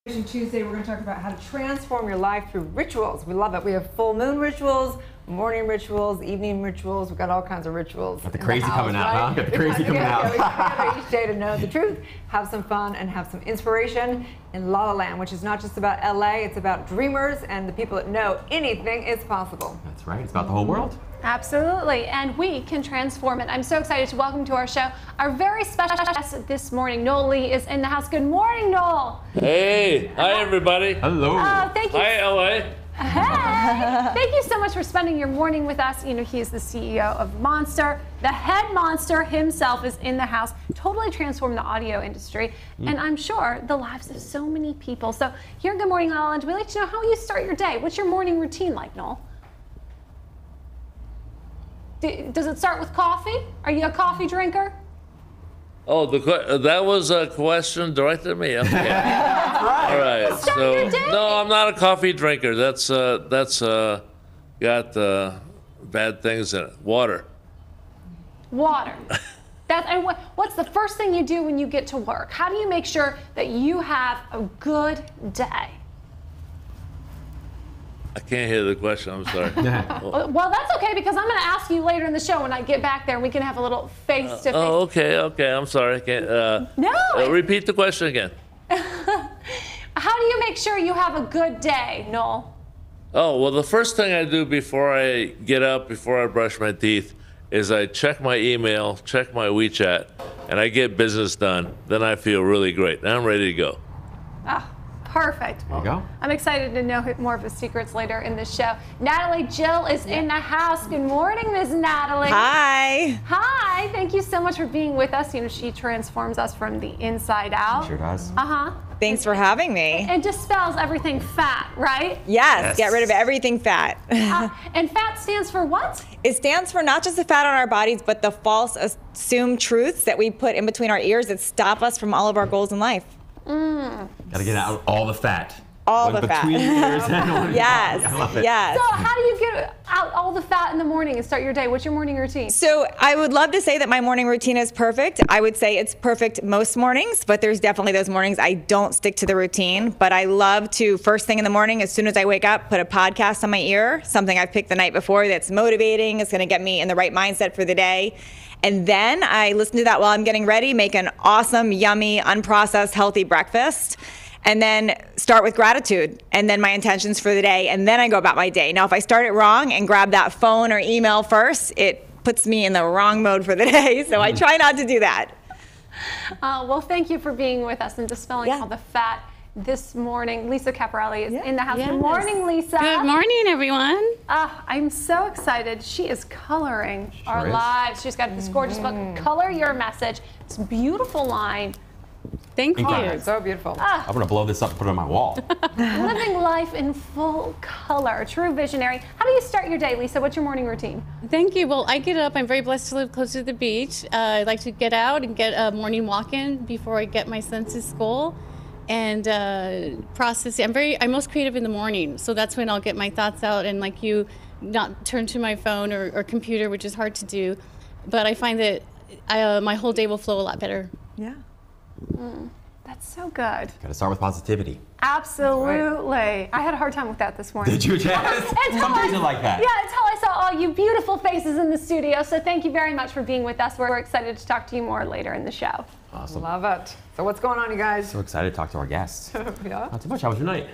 Tuesday, we're going to talk about how to transform your life through rituals. We love it. We have full moon rituals, morning rituals, evening rituals. We've got all kinds of rituals. Got the crazy coming out, huh? Got the crazy coming out. We gather each day to know the truth, have some fun, and have some inspiration in La La Land, which is not just about LA, it's about dreamers and the people that know anything is possible. That's right. It's about the whole world. Absolutely, and we can transform it. I'm so excited to welcome to our show our very special guest this morning. Noel Lee is in the house. Good morning, Noel. Hey, hi everybody. Hello. Thank you. Hi LA. Hey, thank you so much for spending your morning with us. You know, he is the CEO of Monster. The head monster himself is in the house, totally transformed the audio industry, and I'm sure the lives of so many people. So here in Good Morning LALALAND, we like to know how you start your day. What's your morning routine like, Noel? Does it start with coffee? Are you a coffee drinker? Oh, that was a question directed at me. Okay. That's right. All right. Start your day. No, I'm not a coffee drinker. That's got bad things in it. Water. Water. And what's the first thing you do when you get to work? How do you make sure that you have a good day? I can't hear the question. I'm sorry. Well, that's okay, because I'm going to ask you later in the show when I get back there and we can have a little face-to-face. Oh, okay. I'm sorry. I can't. No. Repeat the question again. How do you make sure you have a good day, Noel? Oh, well, the first thing I do before I get up, before I brush my teeth, is I check my email, check my WeChat, and I get business done. Then I feel really great. Now I'm ready to go. Ah. Perfect. There you go. I'm excited to know more of his secrets later in this show. Natalie Jill is in the house. Good morning, Ms. Natalie. Hi. Hi. Thank you so much for being with us. You know, she transforms us from the inside out. Sure does. Thanks for having me. And dispels everything fat, right? Yes, get rid of everything fat. And fat stands for what? It stands for not just the fat on our bodies, but the false assumed truths that we put in between our ears that stop us from all of our goals in life. Gotta get out all the fat. All the fat. Between ears and Yes. I love it. Yes. So how do you get out all the fat in the morning and start your day? What's your morning routine? So I would love to say that my morning routine is perfect. I would say it's perfect most mornings, but there's definitely those mornings I don't stick to the routine. But I love to, first thing in the morning, as soon as I wake up, put a podcast on my ear, something I've picked the night before that's motivating, it's gonna get me in the right mindset for the day. And then I listen to that while I'm getting ready, make an awesome, yummy, unprocessed, healthy breakfast, and then start with gratitude, and then my intentions for the day, and then I go about my day. Now, if I start it wrong and grab that phone or email first, it puts me in the wrong mode for the day, so I try not to do that. Well, thank you for being with us and dispelling all the fat this morning. Lisa Caporelli is in the house. Yes. Good morning, Lisa. Good morning, everyone. I'm so excited. She is coloring our is. lives. She's got this gorgeous book, Color Your Message. It's a beautiful line. Thank you. Okay. So beautiful. I'm gonna blow this up and put it on my wall. Living life in full color. True visionary. How do you start your day, Lisa? What's your morning routine? Thank you. Well, I get up. I'm very blessed to live close to the beach. I like to get out and get a morning walk in before I get my sons to school. And process. I'm most creative in the morning, so that's when I'll get my thoughts out and, like you, not turn to my phone or computer, which is hard to do. But I find that my whole day will flow a lot better. Yeah. That's so good. Gotta start with positivity. Absolutely. I had a hard time with that this morning. Did you, Jess? Some days are like that. Yeah, until I saw all you beautiful faces in the studio. So thank you very much for being with us. We're excited to talk to you more later in the show. Awesome. Love it. So what's going on, you guys? So excited to talk to our guests. Yeah. Not too much. How was your night?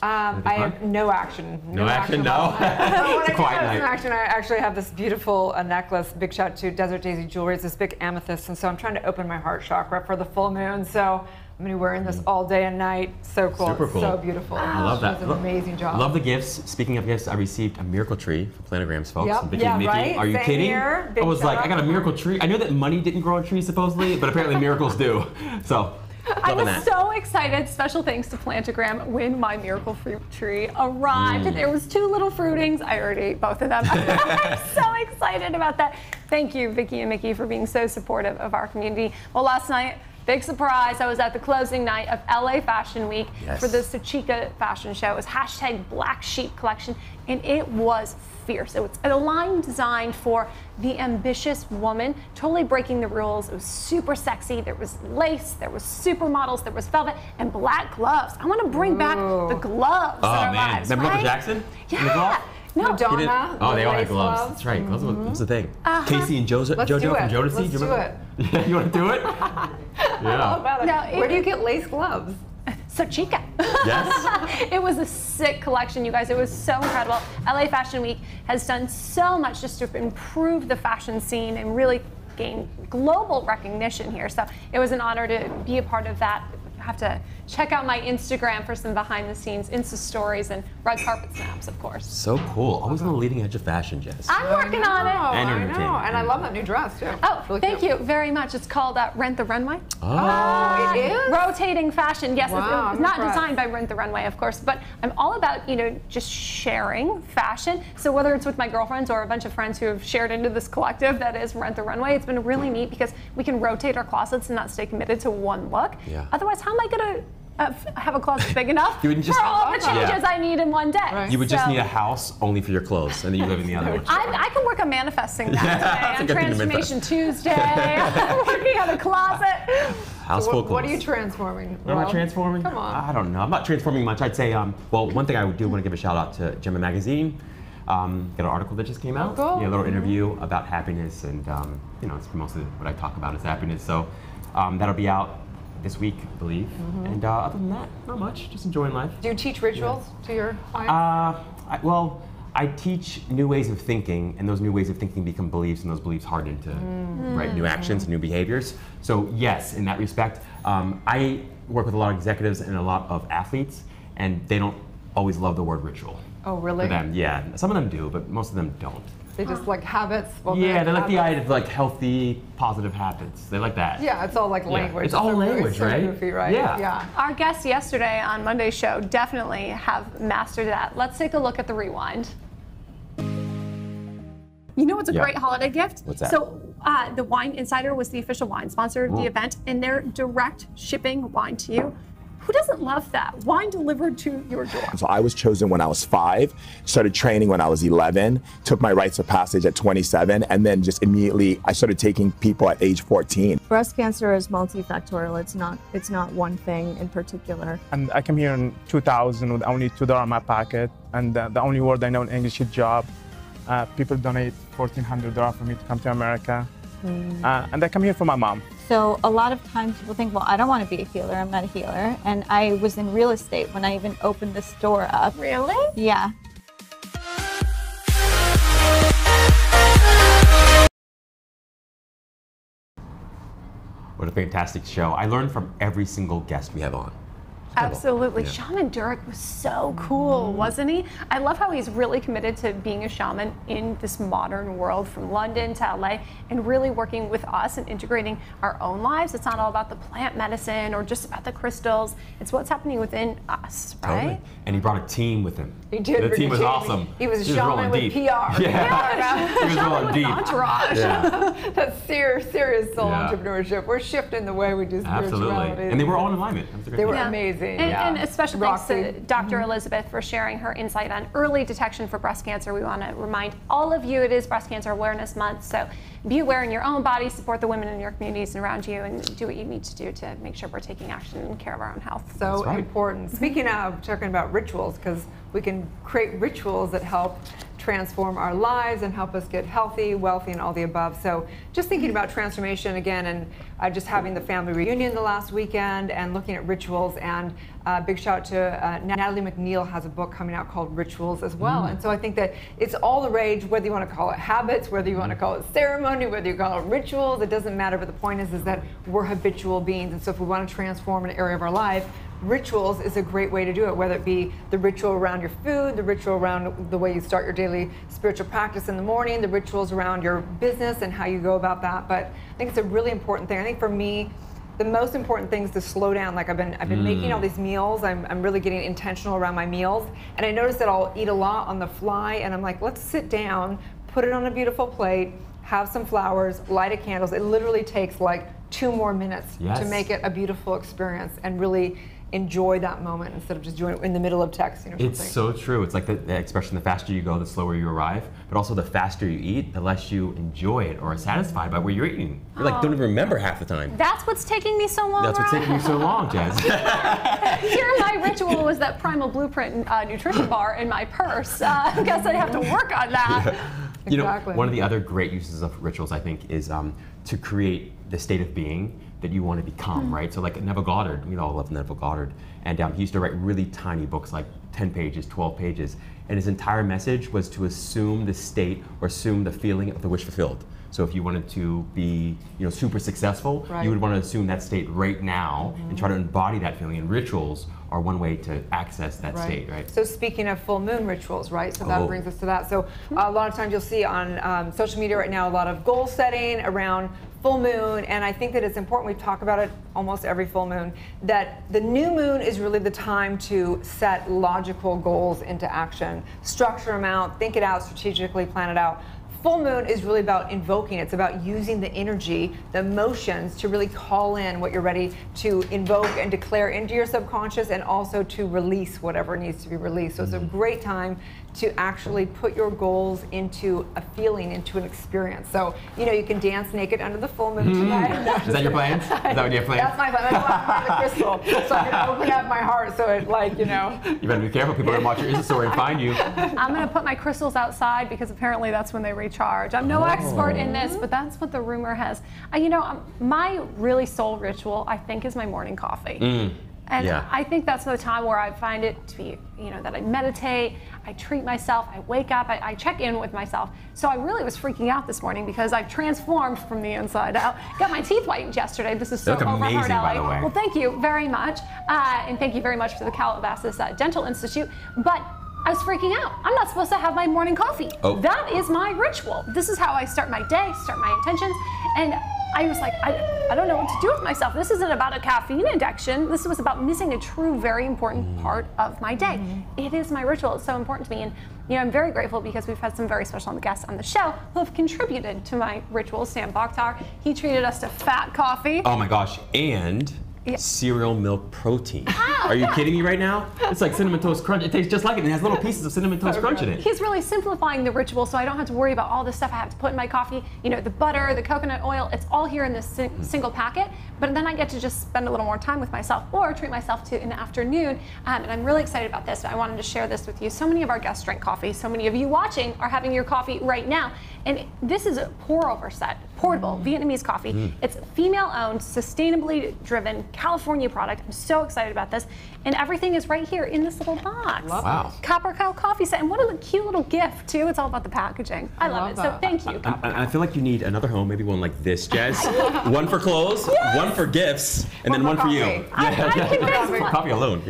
I have no action. No action, no? When It's a quiet I night. no action, I actually have this beautiful necklace. Big shout out to Desert Daisy Jewelry. It's this big amethyst, and so I'm trying to open my heart chakra for the full moon. So I'm gonna be wearing this all day and night. So cool. Super cool. So beautiful. I love that. She does an amazing job. Love the gifts. Speaking of gifts, I received a miracle tree from Planograms, folks. Yep. From Vicky Yeah, and Mickey. right? Are you Same kidding? here. Big I was like, shout I got a out. miracle tree. I know that money didn't grow on trees supposedly, but apparently miracles do. So, I loving was that. so excited. Special thanks to Plantogram when my miracle fruit tree arrived. There was 2 little fruitings. I already ate both of them. I'm so excited about that. Thank you, Vicky and Mickey, for being so supportive of our community. Well, last night Big surprise, I was at the closing night of LA Fashion Week for the Sachika fashion show. It was hashtag Black Sheep Collection, and it was fierce. It was a line designed for the ambitious woman, totally breaking the rules. It was super sexy. There was lace, there was supermodels, there was velvet, and black gloves. I want to bring back the gloves in our lives. Remember Michael right? Jackson? Yeah. No. Madonna. Oh, they all had lace gloves. That's right. Gloves was the thing. Uh-huh. Casey and JoJo Let's do from it. Jodeci. Let's do you do remember? Yeah, you want to do it? Yeah. About it. No, Where do you get lace gloves? Sachika. Yes. It was a sick collection, you guys. It was so incredible. LA Fashion Week has done so much just to improve the fashion scene and really gain global recognition here. So it was an honor to be a part of that. You have to check out my Instagram for some behind the scenes Insta stories and red carpet snaps, of course. So cool. Always on the leading edge of fashion, Jess. I'm working on it. And I know, entertainment. and I love that new dress too. Oh, Really thank cute. you very much. It's called Rent the Runway. Oh, it is? Rotating fashion. Yes, Wow, it's not I'm impressed. designed by Rent the Runway, of course, but I'm all about, just sharing fashion. So whether it's with my girlfriends or a bunch of friends who have shared into this collective that is Rent the Runway, it's been really neat because we can rotate our closets and not stay committed to one look. Yeah. Otherwise, how am I going to have a closet big enough You wouldn't just- for all the changes Yeah. I need in one day? Right. You would just So- need a house only for your clothes, and then you live in the other one. I can work on manifesting that Yeah, today that's a on good thing to Transformation Tuesday. I'm working on a closet. House full of clothes. What are you transforming? Am I Well, transforming? Come on. I don't know. I'm not transforming much. I'd say, well, one thing I do want to give a shout out to Gemma Magazine. Got an article that just came out. cool. Yeah, a little interview about happiness, and it's mostly what I talk about is happiness. So that'll be out this week, I believe. And other than that, not much. Just enjoying life. Do you teach rituals to your clients? I teach new ways of thinking, and those new ways of thinking become beliefs, and those beliefs harden into new actions, new behaviors. So yes, in that respect, I work with a lot of executives and a lot of athletes, and they don't always love the word ritual. Oh, really? For them, yeah. Some of them do, but most of them don't. They just like habits. Yeah, they like the idea of like healthy, positive habits. They like that. Yeah, it's all like language. It's all so language, so right? Goofy, right? Yeah. Our guests yesterday on Monday's show definitely have mastered that. Let's take a look at the rewind. You know what's a Yeah. great holiday gift? What's that? So the Wine Insider was the official wine sponsor of the event, and they're direct shipping wine to you. Who doesn't love that? Wine delivered to your door. So I was chosen when I was 5, started training when I was 11, took my rites of passage at 27, and then just immediately I started taking people at age 14. Breast cancer is multifactorial. It's not one thing in particular. And I came here in 2000 with only $2 in my pocket, and the only word I know in English is job. People donate $1,400 for me to come to America. And I come here for my mom. So a lot of times people think, well, I don't want to be a healer. I'm not a healer. And I was in real estate when I even opened the store up. Really? Yeah. What a fantastic show. I learned from every single guest we have on. Absolutely. Yeah. Shaman Durek was so cool, wasn't he? I love how he's really committed to being a shaman in this modern world, from London to LA, and really working with us and integrating our own lives. It's not all about the plant medicine or just about the crystals. It's what's happening within us, right? Totally. And he brought a team with him. He did. The bring team a was team. awesome. He was a He shaman rolling with deep. PR. Yeah. He was rolling deep. Entourage. Yeah. That's serious soul Yeah. entrepreneurship. We're shifting the way we do spirituality. Absolutely. And they were all in alignment. That was a great They thing. were Yeah. amazing. And especially thanks to Roxy. Dr. Elizabeth for sharing her insight on early detection for breast cancer. We want to remind all of you it is Breast Cancer Awareness Month, so be aware in your own body, support the women in your communities and around you, and do what you need to do to make sure we're taking action and care of our own health. So That's right. important. Speaking of talking about rituals, because we can create rituals that help transform our lives and help us get healthy, wealthy, and all the above. So just thinking about transformation again, and just having the family reunion the last weekend and looking at rituals, and big shout out to Natalie McNeil has a book coming out called Rituals as well. And so I think that it's all the rage, whether you want to call it habits, whether you want to call it ceremony, whether you call it rituals, it doesn't matter. But the point is that we're habitual beings. And so if we want to transform an area of our life, rituals is a great way to do it, whether it be the ritual around your food, the ritual around the way you start your daily spiritual practice in the morning, the rituals around your business and how you go about that. But I think it's a really important thing. I think for me, the most important thing is to slow down. Like I've been making all these meals. I'm really getting intentional around my meals. And I notice that I'll eat a lot on the fly, and I'm like, let's sit down, put it on a beautiful plate, have some flowers, light a candles. It literally takes like 2 more minutes to make it a beautiful experience and really enjoy that moment instead of just doing it in the middle of texting or something. It's so true. It's like the expression, the faster you go, the slower you arrive. But also the faster you eat, the less you enjoy it or are satisfied by what you're eating. You like don't even remember half the time. That's what's taking me so long. That's what's taking you so long, Jazz. Here, my ritual was that Primal Blueprint nutrition bar in my purse. I guess I have to work on that. Yeah. You know, one of the other great uses of rituals, I think, is to create the state of being that you want to become, right? So like Neville Goddard, we all love Neville Goddard, and he used to write really tiny books, like 10 pages, 12 pages, and his entire message was to assume the state or assume the feeling of the wish fulfilled. So if you wanted to be, super successful, you would want to assume that state right now and try to embody that feeling. And rituals are one way to access that state, right? So speaking of full moon rituals, right? So that brings us to that. So a lot of times you'll see on social media right now a lot of goal setting around full moon, and I think that it's important, we talk about it almost every full moon, that the new moon is really the time to set logical goals into action, structure them out, think it out strategically, plan it out. Full moon is really about invoking. It's about using the energy, the emotions to really call in what you're ready to invoke and declare into your subconscious, and also to release whatever needs to be released. So it's a great time to actually put your goals into a feeling, into an experience. So, you can dance naked under the full moon tonight. Is that your plan? Is that what you have planned? That's my plan. That's why I'm wearing the crystal, so I can open up my heart so it You better be careful. People are going to watch your Insta story and find you. I'm going to put my crystals outside because apparently that's when they recharge. I'm no expert in this, but that's what the rumor has. My really soul ritual, I think, is my morning coffee. And I think that's the time where I find it to be, that I meditate, I treat myself, I wake up, I check in with myself. So I really was freaking out this morning because I've transformed from the inside out. Got my teeth whitened yesterday. This is so overheard, LA. Well, thank you very much. And thank you very much to the Calabasas Dental Institute. But I was freaking out. I'm not supposed to have my morning coffee. That is my ritual. This is how I start my day, start my intentions. And I was like, I don't know what to do with myself. This isn't about a caffeine addiction. This was about missing a true, very important part of my day. It is my ritual. It's so important to me. And I'm very grateful because we've had some very special guests on the show who have contributed to my rituals. Sam Bakhtar, he treated us to fat coffee. Oh my gosh, and cereal milk protein. Are you kidding me right now? It's like Cinnamon Toast Crunch. It tastes just like it. It has little pieces of Cinnamon Toast Crunch in it. He's really simplifying the ritual so I don't have to worry about all the stuff I have to put in my coffee. The butter, the coconut oil, it's all here in this single packet. But then I get to just spend a little more time with myself or treat myself to in the afternoon. And I'm really excited about this. I wanted to share this with you. So many of our guests drink coffee. So many of you watching are having your coffee right now. And this is a pour-over set, portable Vietnamese coffee. It's female-owned, sustainably driven, California product. I'm so excited about this. And everything is right here in this little box. Wow. Copper Cow coffee set. And what a cute little gift, too. It's all about the packaging. I love it. So thank you, Copper Cow. I feel like you need another home, maybe one like this, Jazz. One for clothes, one for gifts, and then one for you. Coffee alone,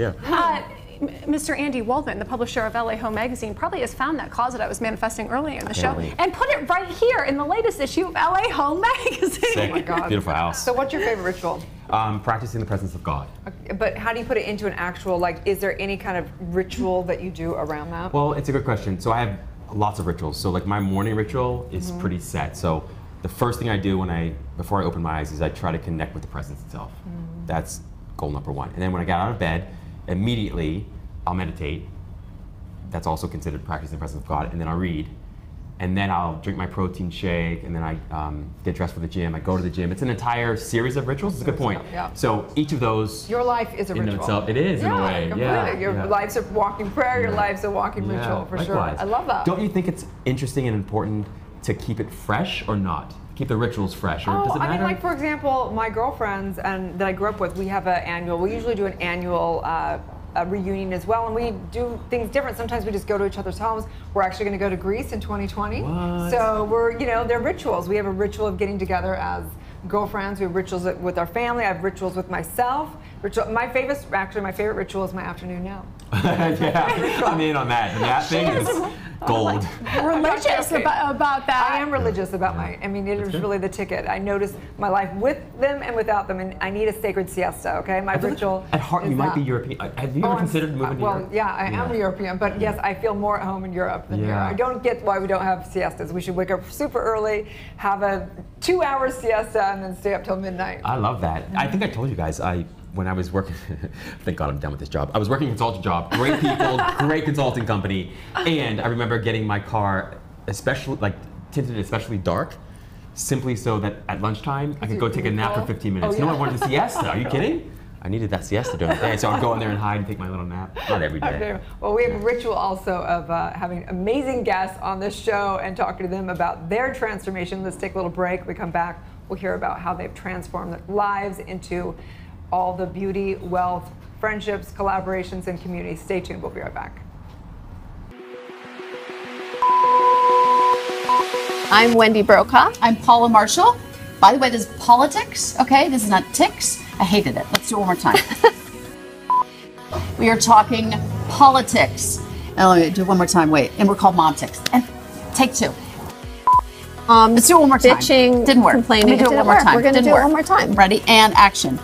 Mr. Andy Waldman, the publisher of LA Home Magazine, probably has found that closet I was manifesting earlier in the show and put it right here in the latest issue of LA Home Magazine. Sick. Oh my God. Beautiful house. So what's your favorite ritual? Practicing the presence of God. Okay, but how do you put it into an actual, is there any kind of ritual that you do around that? Well, it's a good question. So I have lots of rituals. So my morning ritual is pretty set. So the first thing I do before I open my eyes is I try to connect with the presence itself. That's goal number one. And then when I get out of bed, immediately I'll meditate. That's also considered practicing the presence of God. And then I'll read. And then I'll drink my protein shake. And then I get dressed for the gym. I go to the gym. It's an entire series of rituals. It's a good point. Yeah. So each of those. Your life is a ritual. Itself, it is in a way. Completely. Yeah. Your life's a walking prayer. Your life's a walking ritual, for sure. I love that. Don't you think it's interesting and important to keep it fresh or not? Keep the rituals fresh, or does it matter? I mean, for example, my girlfriends that I grew up with, we usually do an annual reunion as well, and we do things different. Sometimes we just go to each other's homes. We're actually going to go to Greece in 2020. What? So they're rituals. We have a ritual of getting together as girlfriends. We have rituals with our family. I have rituals with myself. My favorite ritual is my afternoon nap. Yeah, I'm in on that. And that thing is, gold. Religious about that. I am religious about I mean, it is really the ticket. I notice my life with them and without them, and I need a sacred siesta, okay? My ritual. At heart, you might be European. Have you ever considered moving to Europe? Well, yeah, I am European, but yes, I feel more at home in Europe than here. I don't get why we don't have siestas. We should wake up super early, have a 2-hour siesta, and then stay up till midnight. I love that. I think I told you guys, when I was working, thank God I'm done with this job. I was working a consulting job, great people, great consulting company, and I remember getting my car, especially tinted especially dark, simply so that at lunchtime I could go take a nap for 15 minutes. No one wanted a siesta. Are you kidding? I needed that siesta during the day, so I'd go in there and hide and take my little nap. Not every day. Okay. Well, we have a ritual also of having amazing guests on this show and talking to them about their transformation. Let's take a little break. We come back, we'll hear about how they've transformed their lives into all the beauty, wealth, friendships, collaborations, and community. Stay tuned. We'll be right back. I'm Wendy Brokaw. I'm Paula Marshall. By the way, this is politics, okay? This is not ticks. I hated it. Let's do it one more time. We are talking politics. Oh, let me do it one more time. Wait. And we're called Momtics. And take 2. Let's do it one more time. Bitching, didn't work. complaining. Let me do it one more time. We're going to do it one more time. Ready? And action.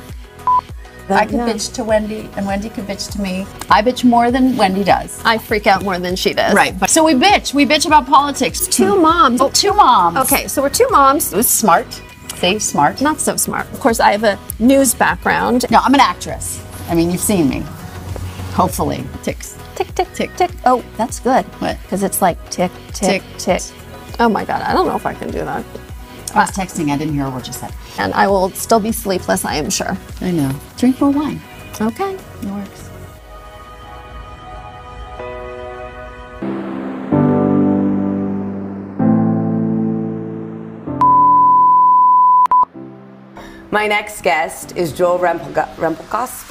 I could bitch to Wendy, and Wendy could bitch to me. I bitch more than Wendy does. I freak out more than she does. Right. So we bitch. We bitch about politics. 2 moms. Oh, 2 moms. Okay, so we're 2 moms. It was smart. See, smart. Not so smart. Of course, I have a news background. No, I'm an actress. I mean, you've seen me. Hopefully. Ticks. Tick, tick, tick, tick. Oh, that's good. What? Because it's like tick, tick, tick. Oh my God, I don't know if I can do that. I was texting. I didn't hear a word you said. And I will still be sleepless, I am sure. I know. Drink more wine. Okay. It works. My next guest is Joel Rempelkos.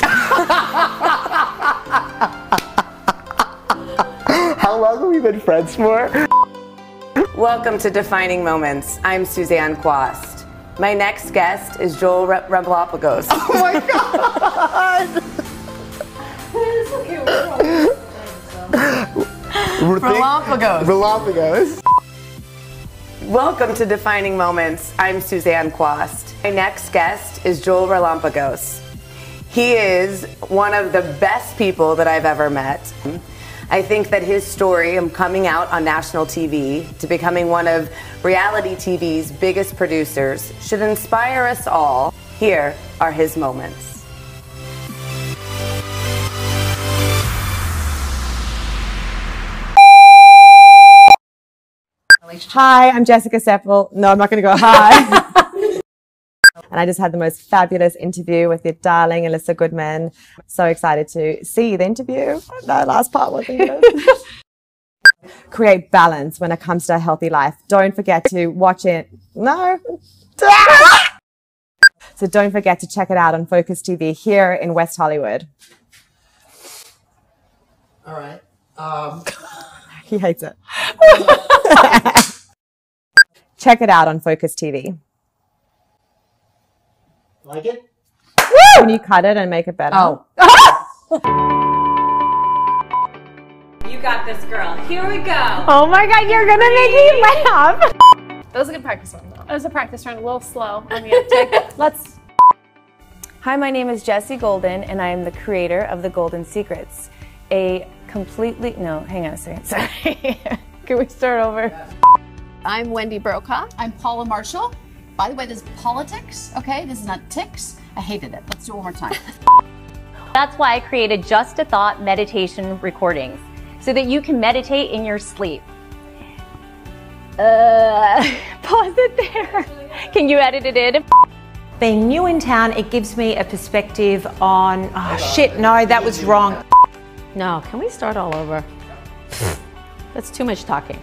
How long have we been friends for? Welcome to Defining Moments. I'm Suzanne Quast. My next guest is Joel Rempelkos. Oh my God! Galapagos. Welcome to Defining Moments. I'm Suzanne Quast. My next guest is Joel Rempelkos. He is one of the best people that I've ever met. I think that his story of coming out on national TV to becoming one of reality TV's biggest producers should inspire us all. Here are his moments. Hi, I'm Jessica Seppel. No, I'm not going to go hi. And I just had the most fabulous interview with your darling Alyssa Goodman. So excited to see the interview. That last part wasn't good. Create balance when it comes to a healthy life. Don't forget to watch it. No. So don't forget to check it out on Focus TV here in West Hollywood. All right. He hates it. Check it out on Focus TV. Like it? Can you cut it and make it better? Oh. You got this, girl. Here we go. Oh my God, you're gonna make me laugh. That was a good practice run, though. That was a practice run, a little slow on the uptick. Let's. Hi, my name is Jessie Golden, and I am the creator of The Golden Secrets. A completely, no, hang on a second, sorry. Can we start over? I'm Wendy Brokaw. I'm Paula Marshall. By the way, this is politics, okay? This is not ticks. I hated it. Let's do it one more time. That's why I created Just a Thought meditation recordings, so that you can meditate in your sleep. Pause it there. Can you edit it in? Being new in town, it gives me a perspective on, oh shit, no, that was wrong. No, can we start all over? That's too much talking.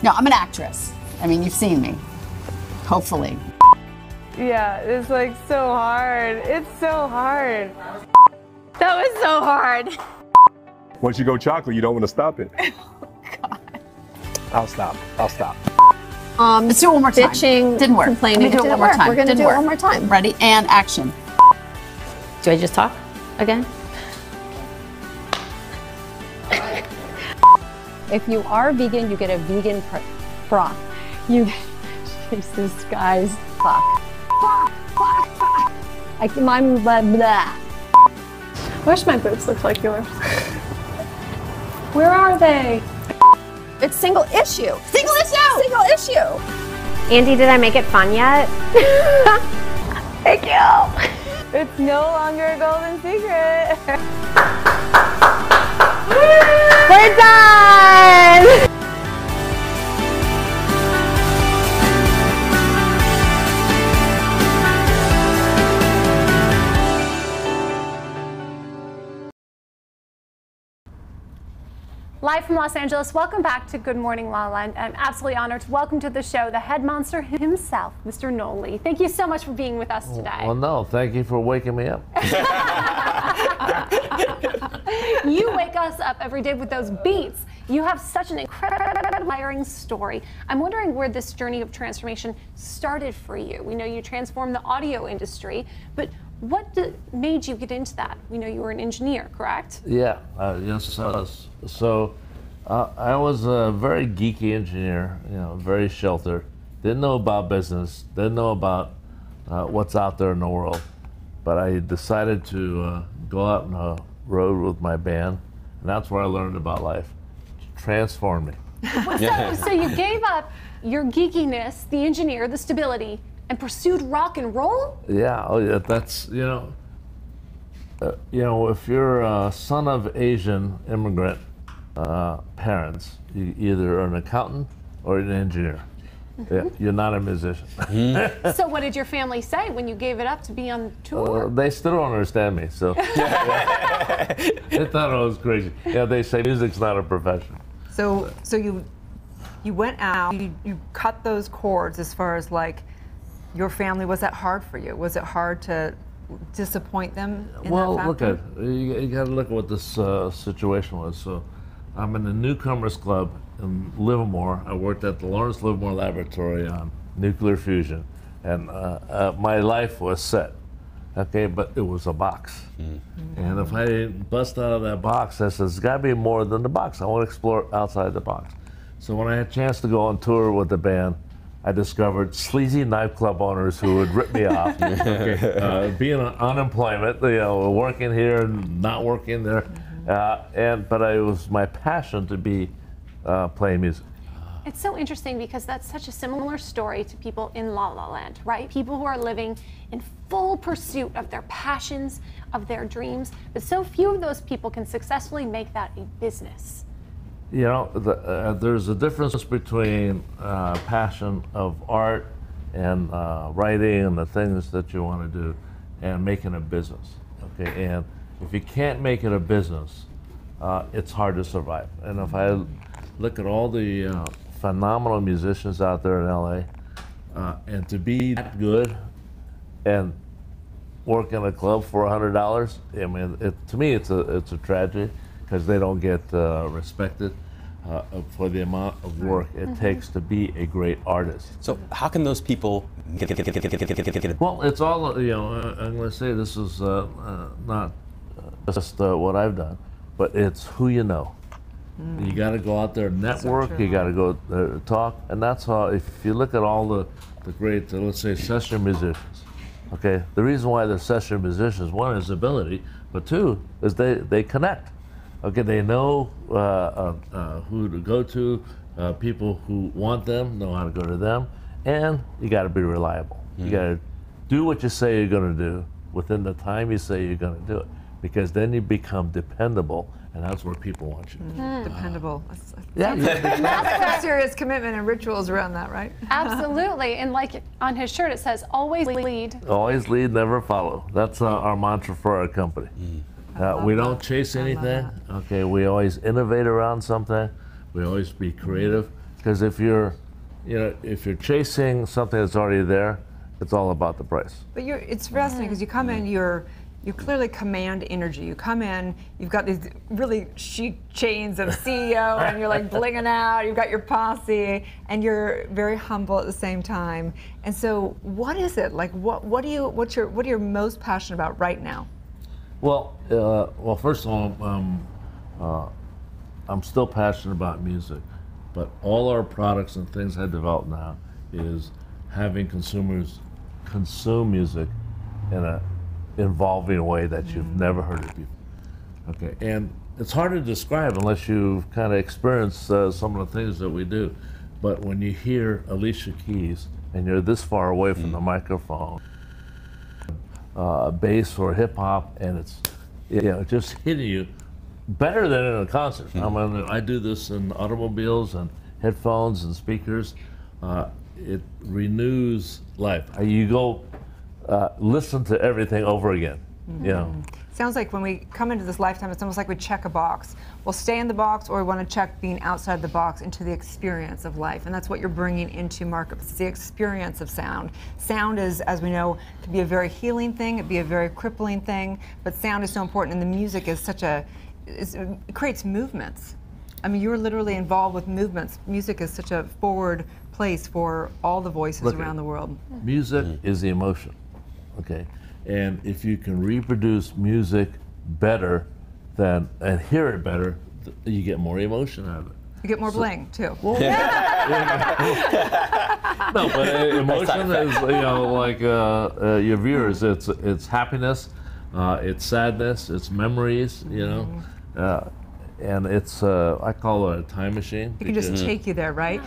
No, I'm an actress. I mean, you've seen me. Hopefully. Yeah, it's like so hard. It's so hard. That was so hard. Once you go chocolate, you don't want to stop it. Oh, God. I'll stop. Let's do it one more time. Bitching, didn't work. complaining. Let me do it one more time. We're going to do Didn't it work. one more time. Ready? And action. Do I just talk again? If you are vegan, you get a vegan broth. You Jesus, guys. Fuck. I'm blah, blah. I wish my boobs looked like yours. Where are they? It's single issue. Single issue. Single issue. Andy, did I make it fun yet? Thank you. It's no longer a golden secret. We're done! Live from Los Angeles, welcome back to Good Morning La La Land. I'm absolutely honored to welcome to the show the head monster himself, Mr. Noel Lee. Thank you so much for being with us today. Well, no, thank you for waking me up. You wake us up every day with those beats. You have such an incredible, inspiring story. I'm wondering where this journey of transformation started for you. We know you transformed the audio industry, but what made you get into that? We know you were an engineer, correct? Yeah, yes, I was. So I was a very geeky engineer, very sheltered. Didn't know about business, didn't know about what's out there in the world. But I decided to go out on the road with my band, and that's where I learned about life. It transformed me. So you gave up your geekiness, the engineer, the stability, and pursued rock and roll? Yeah, oh yeah, that's, if you're a son of Asian immigrant parents, you either are an accountant or an engineer. Yeah, you're not a musician. So what did your family say when you gave it up to be on tour? They still don't understand me, so. They thought I was crazy. Yeah, they say music's not a profession. So you went out, you cut those cords as far as like, your family, was that hard for you? Was it hard to disappoint them in Well, that look factor? at you got to look at what this situation was. So, I'm in the Newcomers Club in Livermore. I worked at the Lawrence Livermore Laboratory on nuclear fusion, and my life was set. Okay, but it was a box, and if I didn't bust out of that box, I said, "There's got to be more than the box. I want to explore outside the box." So when I had a chance to go on tour with the band, I discovered sleazy nightclub owners who would rip me off. Being on unemployment, working here and not working there, but it was my passion to be playing music. It's so interesting because that's such a similar story to people in La La Land, right? People who are living in full pursuit of their passions, of their dreams, but so few of those people can successfully make that a business. There's a difference between passion of art and writing and the things that you want to do and making a business. Okay, and if you can't make it a business, it's hard to survive. And if I look at all the phenomenal musicians out there in LA, and to be that good and work in a club for $100, I mean, to me, it's a tragedy because they don't get respected for the amount of work it takes to be a great artist. So how can those people get Well, it's all, I'm going to say this is not just what I've done, but it's who you know. You got to go out there and network, you got to go talk, and that's how, if you look at all the great, let's say, session musicians, okay, the reason why they're session musicians, one is ability, but two is they connect. Okay, they know who to go to, people who want them know how to go to them, and you got to be reliable. You got to do what you say you're going to do within the time you say you're going to do it, because then you become dependable, and that's where people want you. Dependable. Yeah. That's serious commitment and rituals around that, right? Absolutely, and like on his shirt it says, always lead. Always lead, never follow. That's our mantra for our company. We don't chase anything. Okay, we always innovate around something. We always be creative, because if you're chasing something that's already there, it's all about the price. But it's fascinating because you come in, you clearly command energy. You come in, you've got these really chic chains of CEO, and you're like blinging out. You've got your posse, and you're very humble at the same time. And so, what is it like? What are you most passionate about right now? Well, first of all, I'm still passionate about music, but all our products and things I develop now is having consumers consume music in a involving way that you've never heard it before. Okay, and it's hard to describe unless you've kind of experienced some of the things that we do. But when you hear Alicia Keys and you're this far away from the microphone, bass or hip hop, and it's just hitting you better than in a concert. I mean, I do this in automobiles and headphones and speakers. It renews life. You go listen to everything over again. You know. Sounds like when we come into this lifetime, it's almost like we check a box. We'll stay in the box, or we want to check being outside the box into the experience of life. And that's what you're bringing into Markup. It's the experience of sound. Sound is, as we know, can be a very healing thing. It can be a very crippling thing. But sound is so important, and the music is such a, it creates movements. I mean, you're literally involved with movements. Music is such a forward place for all the voices around the world. Music is the emotion, okay? And if you can reproduce music better than, and hear it better, you get more emotion out of it. You get more bling, too. Well, no, but emotion is, like your viewers, it's happiness, it's sadness, it's memories, and it's, I call it a time machine. It can just take you there, right?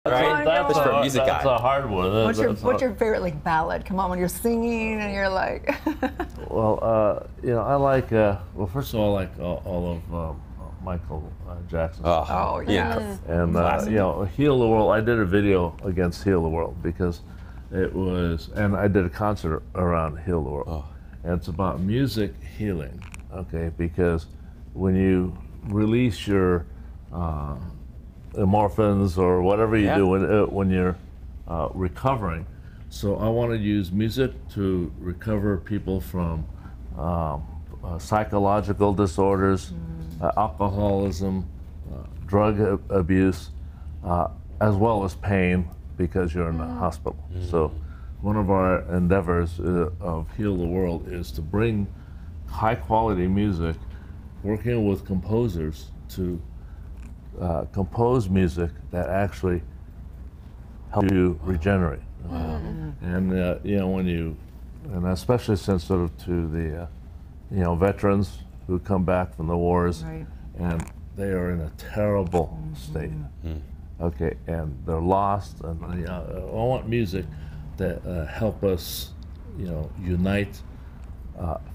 Right? That's for a music guy. That's a hard one. What's your favorite ballad? Come on, when you're singing and you're like. Well, I like. Well, first of all, I like all of Michael Jackson's. Oh yes. And Heal the World. I did a video against Heal the World because it was, and I did a concert around Heal the World, and it's about music healing. Okay, because when you release your endorphins or whatever you do when you're recovering. So I want to use music to recover people from psychological disorders, alcoholism, drug abuse, as well as pain because you're in the hospital. So one of our endeavors of Heal the World is to bring high quality music, working with composers to compose music that actually helps you regenerate. And when you, and especially sensitive to the veterans who come back from the wars, and they are in a terrible state. Okay, and they're lost, and I want music that help us, unite,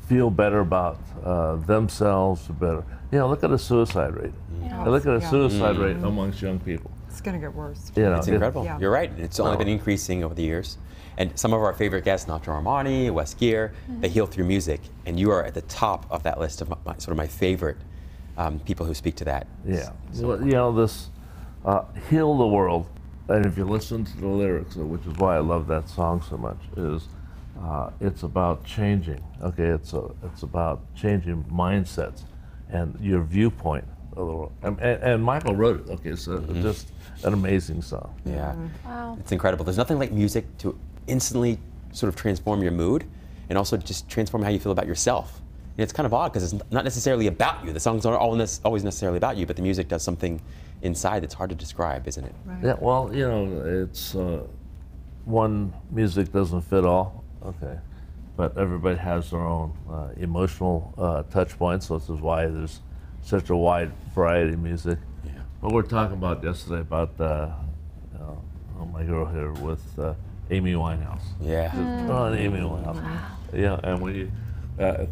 feel better about themselves, better. Look at the suicide rate. Look at the suicide rate amongst young people. It's going to get worse. It's incredible. You're right. It's only been increasing over the years. And some of our favorite guests, Nacho Armani, Wes Geer, they heal through music. And you are at the top of that list of my favorite people who speak to that. Yeah. Well, this Heal the World, and if you listen to the lyrics, which is why I love that song so much, is it's about changing. Okay, it's about changing mindsets and your viewpoint of the world. And Michael wrote it. Okay, so just an amazing song. Yeah. Wow. It's incredible. There's nothing like music to instantly sort of transform your mood and also just transform how you feel about yourself. And it's kind of odd because it's not necessarily about you. The songs aren't always necessarily about you, but the music does something inside that's hard to describe, isn't it? Right. Yeah, well, it's one music doesn't fit all. Okay. But everybody has their own emotional touch points, so this is why there's such a wide variety of music. Yeah. But we're talking about yesterday about my girl here with Amy Winehouse. Yeah. Amy Winehouse. Yeah, and when you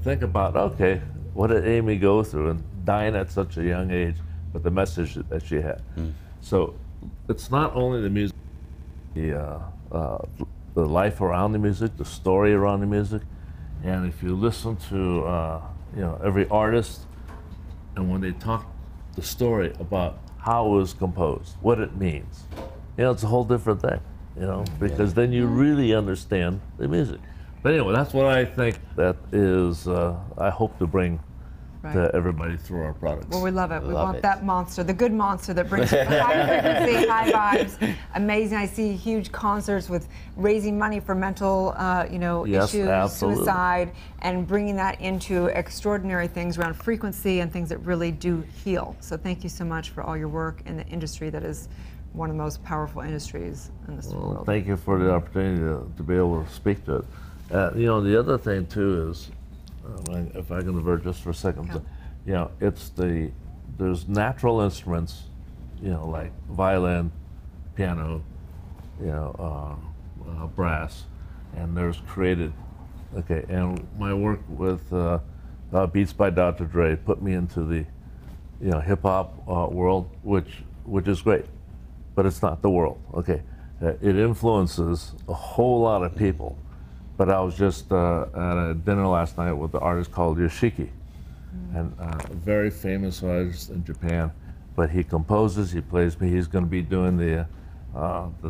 think about, okay, what did Amy go through and dying at such a young age, but the message that she had. So it's not only the music, the life around the music, the story around the music, and if you listen to every artist, and when they talk the story about how it was composed, what it means, it's a whole different thing, because then you really understand the music. But anyway, that's what I think that is, I hope to bring to everybody through our products. Well, we love it. We want that monster, the good monster that brings high frequency, high vibes. Amazing. I see huge concerts with raising money for mental, Yes, issues, absolutely. suicide, and bringing that into extraordinary things around frequency and things that really do heal. So thank you so much for all your work in the industry that is one of the most powerful industries in this world. Thank you for the opportunity to be able to speak to it. The other thing too is, if I can divert just for a second, there's natural instruments, like violin, piano, brass, and there's created, and my work with Beats by Dr. Dre put me into the, hip hop world, which is great, but it's not the world, It influences a whole lot of people. But I was just at a dinner last night with an artist called Yoshiki, and a very famous artist in Japan. But he composes, he plays me. He's going to be doing the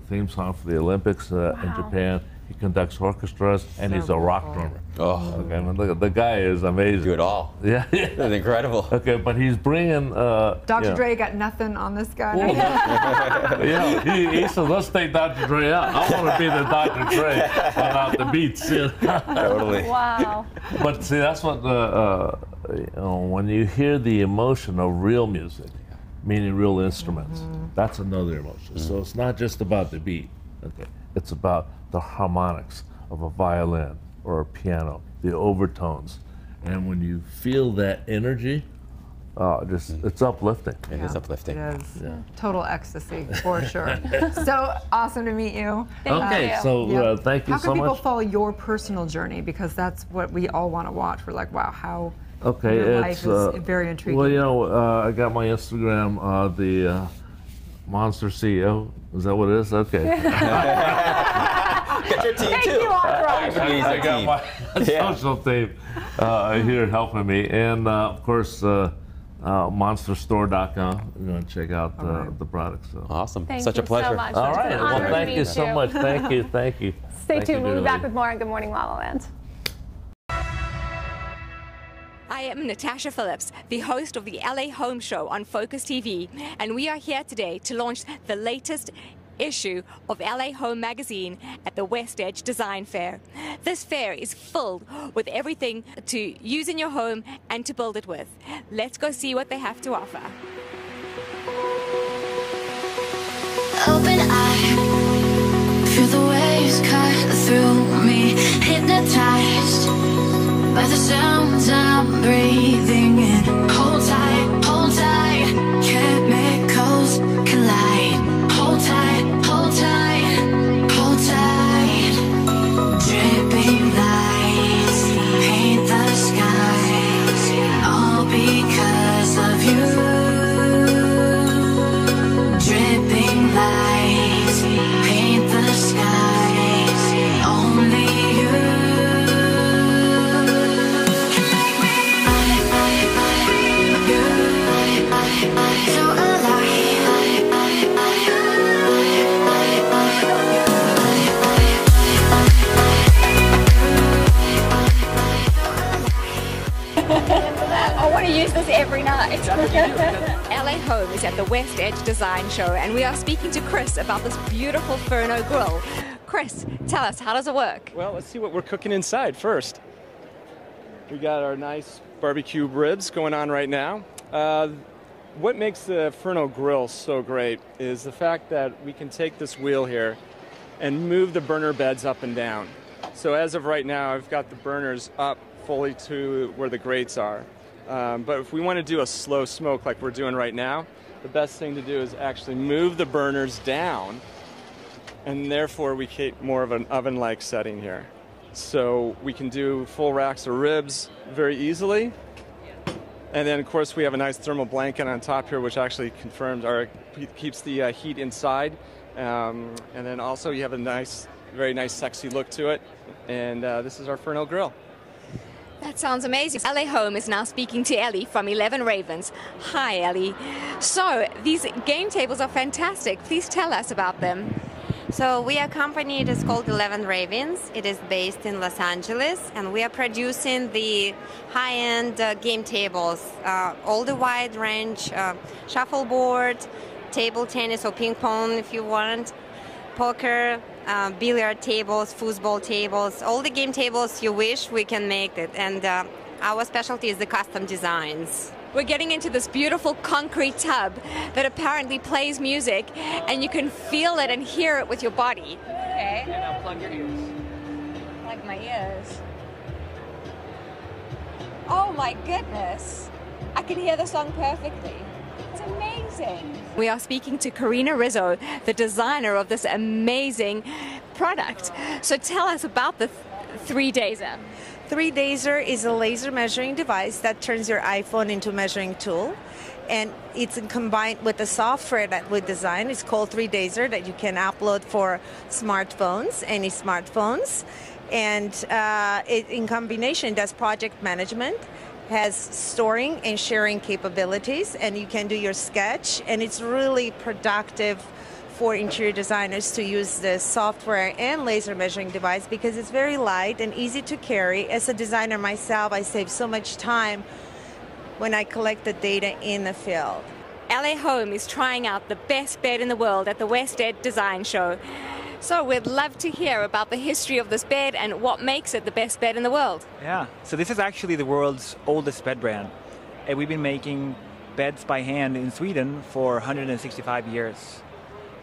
theme song for the Olympics in Japan. He conducts orchestras, and he's a rock drummer. Look, the guy is amazing. Do it all. Yeah, that's incredible. But he's bringing. Dr. Dre got nothing on this guy. He said, "Let's take Dr. Dre out. I want to be the Dr. Dre without the beats." Totally. Wow. But see, that's what when you hear the emotion of real music, meaning real instruments, that's another emotion. So it's not just about the beat. It's about the harmonics of a violin or a piano, the overtones. And when you feel that energy, it's uplifting. It is uplifting. It is. Total ecstasy, for sure. So awesome to meet you. Thank you so How much. can people follow your personal journey? Because that's what we all want to watch. We're like, wow, how your life is very intriguing. Well, I got my Instagram, the Monster CEO. Is that what it is? Okay. Get your team too. I got my social team here helping me, and of course, monsterstore.com. You're going to check out the products. So. Awesome. Thank Such you a pleasure. so much. All right. It's an Well, honor to thank you meet so much. Thank you. Thank you. Stay tuned. We'll be back dearly. with more on Good Morning La La Land. I am Natasha Phillips, the host of the LA Home Show on Focus TV, and we are here today to launch the latest issue of LA Home Magazine at the West Edge Design Fair. This fair is filled with everything to use in your home and to build it with. Let's go see what they have to offer. Open eye, feel the waves cut through me, hypnotized by the sounds I'm breathing in. Hold tight, chemicals collide. Hold tight, hold tight, hold tight. Dripping lights paint the skies, all because of you. Dripping lights paint the skies, only you. I want to use this every night. LA Home is at the West Edge Design Show, and we are speaking to Chris about this beautiful Furno grill. Chris, tell us, how does it work? Well, let's see what we're cooking inside first. We got our nice barbecue ribs going on right now. What makes the Furno grill so great is the fact that we can take this wheel here and move the burner beds up and down. So as of right now, I've got the burners up fully to where the grates are. But if we want to do a slow smoke like we're doing right now, the best thing to do is actually move the burners down, and therefore we create more of an oven-like setting here. So we can do full racks of ribs very easily. And then, of course, we have a nice thermal blanket on top here, which actually keeps the heat inside. And then also you have a very nice, sexy look to it. And this is our Furno grill. That sounds amazing. LA Home is now speaking to Ellie from 11 Ravens. Hi, Ellie. So, these game tables are fantastic. Please tell us about them. So we are a company, it is called 11 Ravens. It is based in Los Angeles, and we are producing the high-end game tables, all the wide range, shuffleboard, table tennis or ping pong if you want, poker, billiard tables, foosball tables, all the game tables you wish, we can make it. And our specialty is the custom designs. We're getting into this beautiful concrete tub that apparently plays music, and you can feel it and hear it with your body. Okay. And now plug your ears. Plug my ears. Oh my goodness. I can hear the song perfectly. It's amazing. We are speaking to Karina Rizzo, the designer of this amazing product. So tell us about the 3Dazer. 3Dazer is a laser measuring device that turns your iPhone into a measuring tool. And it's combined with the software that we designed. It's called 3Dazer that you can upload for smartphones, any smartphones. And it, in combination, does project management, has storing and sharing capabilities, and you can do your sketch. And it's really productive for interior designers to use the software and laser measuring device because it's very light and easy to carry. As a designer myself, I save so much time when I collect the data in the field. LA Home is trying out the best bed in the world at the West End Design Show. So we'd love to hear about the history of this bed and what makes it the best bed in the world. Yeah, so this is actually the world's oldest bed brand. And we've been making beds by hand in Sweden for 165 years.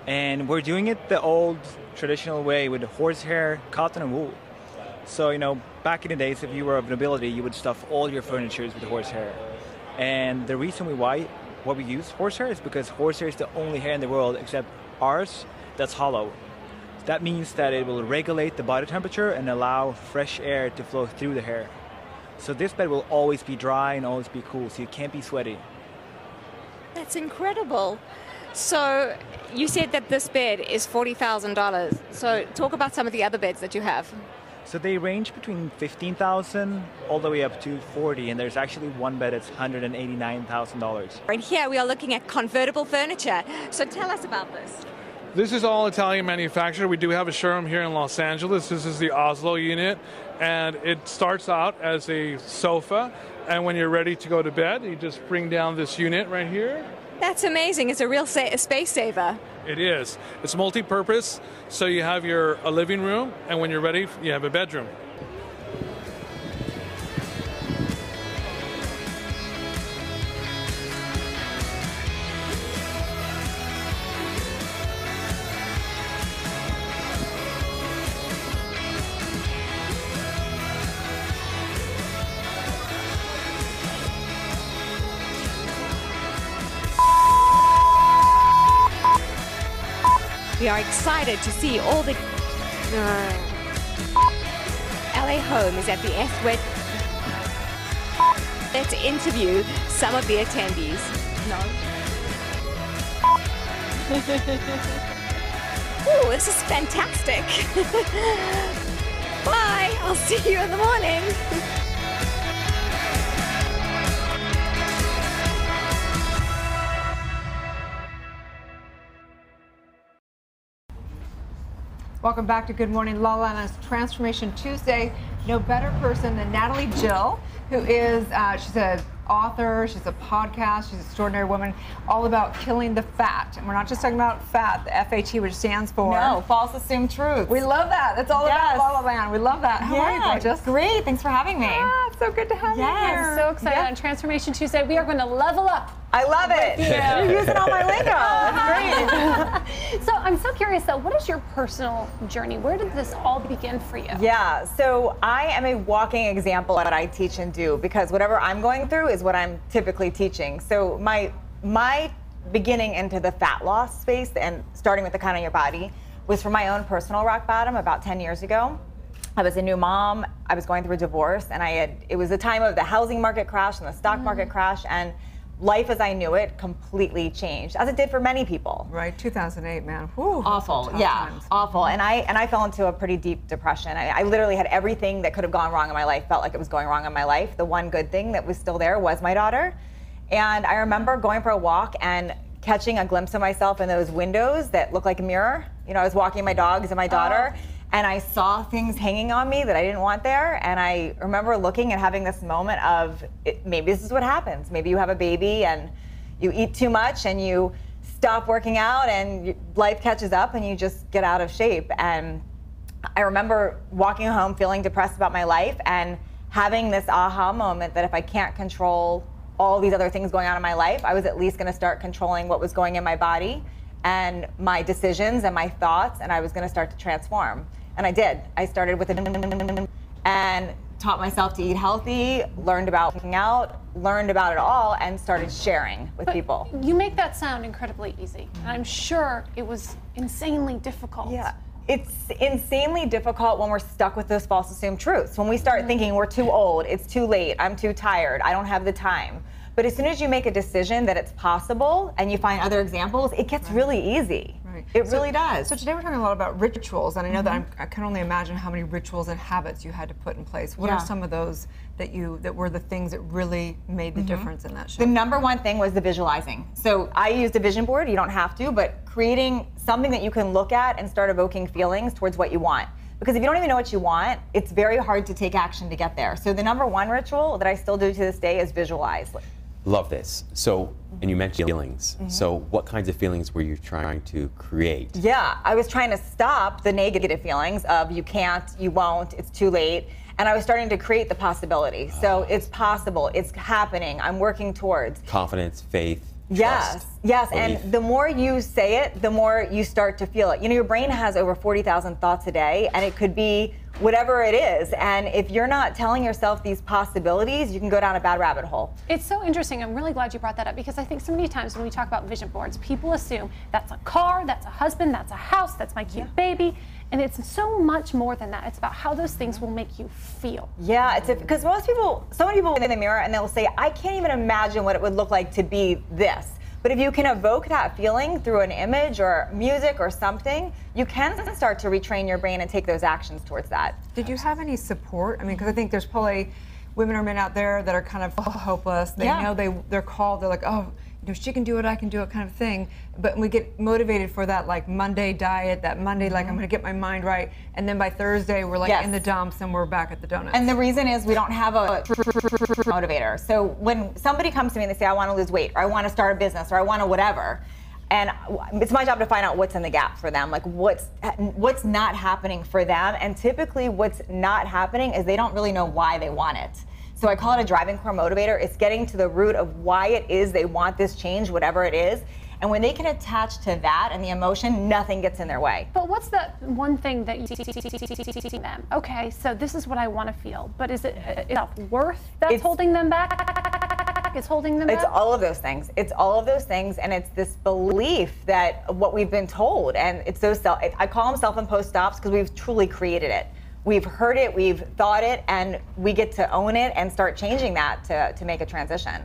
And we're doing it the old traditional way with horsehair, cotton, and wool. So, you know, back in the days, if you were of nobility, you would stuff all your furniture with horsehair. And the reason why we use horsehair is because horsehair is the only hair in the world except ours that's hollow. That means that it will regulate the body temperature and allow fresh air to flow through the hair. So this bed will always be dry and always be cool, so you can't be sweaty. That's incredible. So you said that this bed is $40,000. So talk about some of the other beds that you have. So they range between $15,000 all the way up to $40,000, and there's actually one bed that's $189,000. And here we are looking at convertible furniture. So tell us about this. This is all Italian manufactured. We do have a showroom here in Los Angeles. This is the Oslo unit, and it starts out as a sofa, and when you're ready to go to bed, you just bring down this unit right here. That's amazing. It's a real space saver. It is. It's multi-purpose, so you have a living room, and when you're ready, you have a bedroom. We are excited to see all the... LA Home is at the S-Wet. Let's interview some of the attendees. No. Oh, this is fantastic. Bye, I'll see you in the morning. Welcome back to Good Morning LaLa on this Transformation Tuesday. No better person than Natalie Jill, who is, she's an author, she's a podcast, she's an extraordinary woman, all about killing the fat. And we're not just talking about fat, the FAT, which stands for... No, false assumed truth. We love that. That's all about LaLa Land. We love that. How are you, gorgeous? Great. Thanks for having me. Ah, it's so good to have you here. I'm so excited on Transformation Tuesday. We are going to level up. I love it. You're using all my lingo. It's great. So I'm so curious though, what is your personal journey? Where did this all begin for you? Yeah, so I am a walking example of what I teach and do because whatever I'm going through is what I'm typically teaching. So my beginning into the fat loss space and starting with the Kind on Your Body was from my own personal rock bottom about 10 years ago. I was a new mom, I was going through a divorce, and it was a time of the housing market crash and the stock market crash, and life as I knew it completely changed, as it did for many people. Right, 2008, man. Whew, awful, yeah, times. Awful. And I fell into a pretty deep depression. I literally had everything that could have gone wrong in my life, felt like it was going wrong in my life. The one good thing that was still there was my daughter. And I remember going for a walk and catching a glimpse of myself in those windows that look like a mirror. You know, I was walking my dogs and my daughter, and I saw things hanging on me that I didn't want there. And I remember looking and having this moment of, maybe this is what happens. Maybe you have a baby and you eat too much and you stop working out and life catches up and you just get out of shape. And I remember walking home feeling depressed about my life and having this aha moment that if I can't control all these other things going on in my life, I was at least going to start controlling what was going in my body and my decisions and my thoughts, and I was going to start to transform. And I did. I started with and taught myself to eat healthy, learned about working out, learned about it all, and started sharing with people. You make that sound incredibly easy, and I'm sure it was insanely difficult. Yeah. It's insanely difficult when we're stuck with those false assumed truths. When we start thinking we're too old, it's too late, I'm too tired, I don't have the time. But as soon as you make a decision that it's possible and you find other examples, it gets really easy. Right. It really does. So today we're talking a lot about rituals, and I know that I can only imagine how many rituals and habits you had to put in place. What are some of those that were the things that really made the difference in that shift? The number one thing was the visualizing. So I used a vision board, you don't have to, but creating something that you can look at and start evoking feelings towards what you want. Because if you don't even know what you want, it's very hard to take action to get there. So the number one ritual that I still do to this day is visualize. Love this. So, and you mentioned feelings. So what kinds of feelings were you trying to create? Yeah, I was trying to stop the negative feelings of you can't, you won't, it's too late. And I was starting to create the possibility. So it's possible, it's happening, I'm working towards. Confidence, faith, Yes, yes, belief. and the more you say it, the more you start to feel it. You know, your brain has over 40,000 thoughts a day, and it could be whatever it is. And if you're not telling yourself these possibilities, you can go down a bad rabbit hole. It's so interesting. I'm really glad you brought that up, because I think so many times when we talk about vision boards, people assume that's a car, that's a husband, that's a house, that's my cute baby. And it's so much more than that. It's about how those things will make you feel. Yeah, it's because so many people in the mirror and they'll say, I can't even imagine what it would look like to be this. But if you can evoke that feeling through an image or music or something, you can start to retrain your brain and take those actions towards that. Did you have any support? I mean, because I think there's probably women or men out there that are kind of hopeless. They know they're called, they're like, oh, you know, she can do it, I can do it kind of thing. But we get motivated for that like Monday diet, that Monday like I'm gonna get my mind right, and then by Thursday we're like in the dumps and we're back at the donuts. And the reason is we don't have a motivator. So when somebody comes to me and they say, I wanna lose weight, or I wanna start a business, or I wanna whatever, and it's my job to find out what's in the gap for them, like what's not happening for them. And typically what's not happening is they don't really know why they want it. So I call it a driving core motivator. It's getting to the root of why it is they want this change, whatever it is. And when they can attach to that and the emotion, nothing gets in their way. But what's that one thing that you see them? Okay, so this is what I want to feel, but is it self-worth that's holding them back? It's holding them back? It's all of those things. It's all of those things, and it's this belief that what we've been told, and it's those I call them self-imposed stops because we've truly created it. We've heard it, we've thought it, and we get to own it and start changing that to make a transition.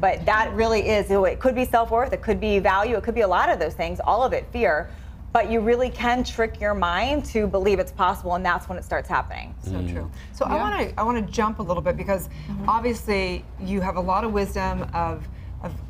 But that really is, it could be self-worth, it could be value, it could be a lot of those things, all of it fear, but you really can trick your mind to believe it's possible, and that's when it starts happening. So true. So I want to jump a little bit, because obviously you have a lot of wisdom of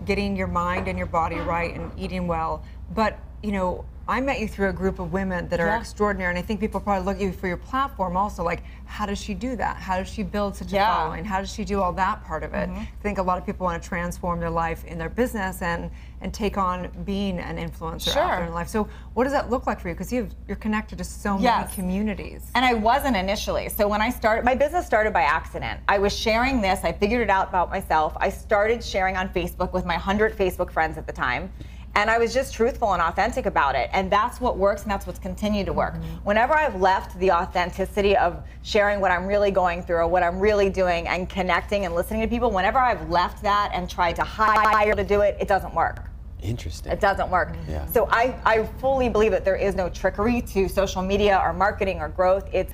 getting your mind and your body right and eating well, but you know, I met you through a group of women that are extraordinary, and I think people probably look at you for your platform also, like, how does she do that? How does she build such a following? How does she do all that part of it? I think a lot of people want to transform their life in their business and take on being an influencer out there in life. So what does that look like for you? Because you're connected to so many communities. And I wasn't initially. So when I started, my business started by accident. I was sharing this, I figured it out about myself. I started sharing on Facebook with my 100 Facebook friends at the time. And I was just truthful and authentic about it. And that's what works, and that's what's continued to work. Whenever I've left the authenticity of sharing what I'm really going through or what I'm really doing and connecting and listening to people, whenever I've left that and tried to hire to do it, it doesn't work. Interesting. It doesn't work. Yeah. So I fully believe that there is no trickery to social media or marketing or growth. It's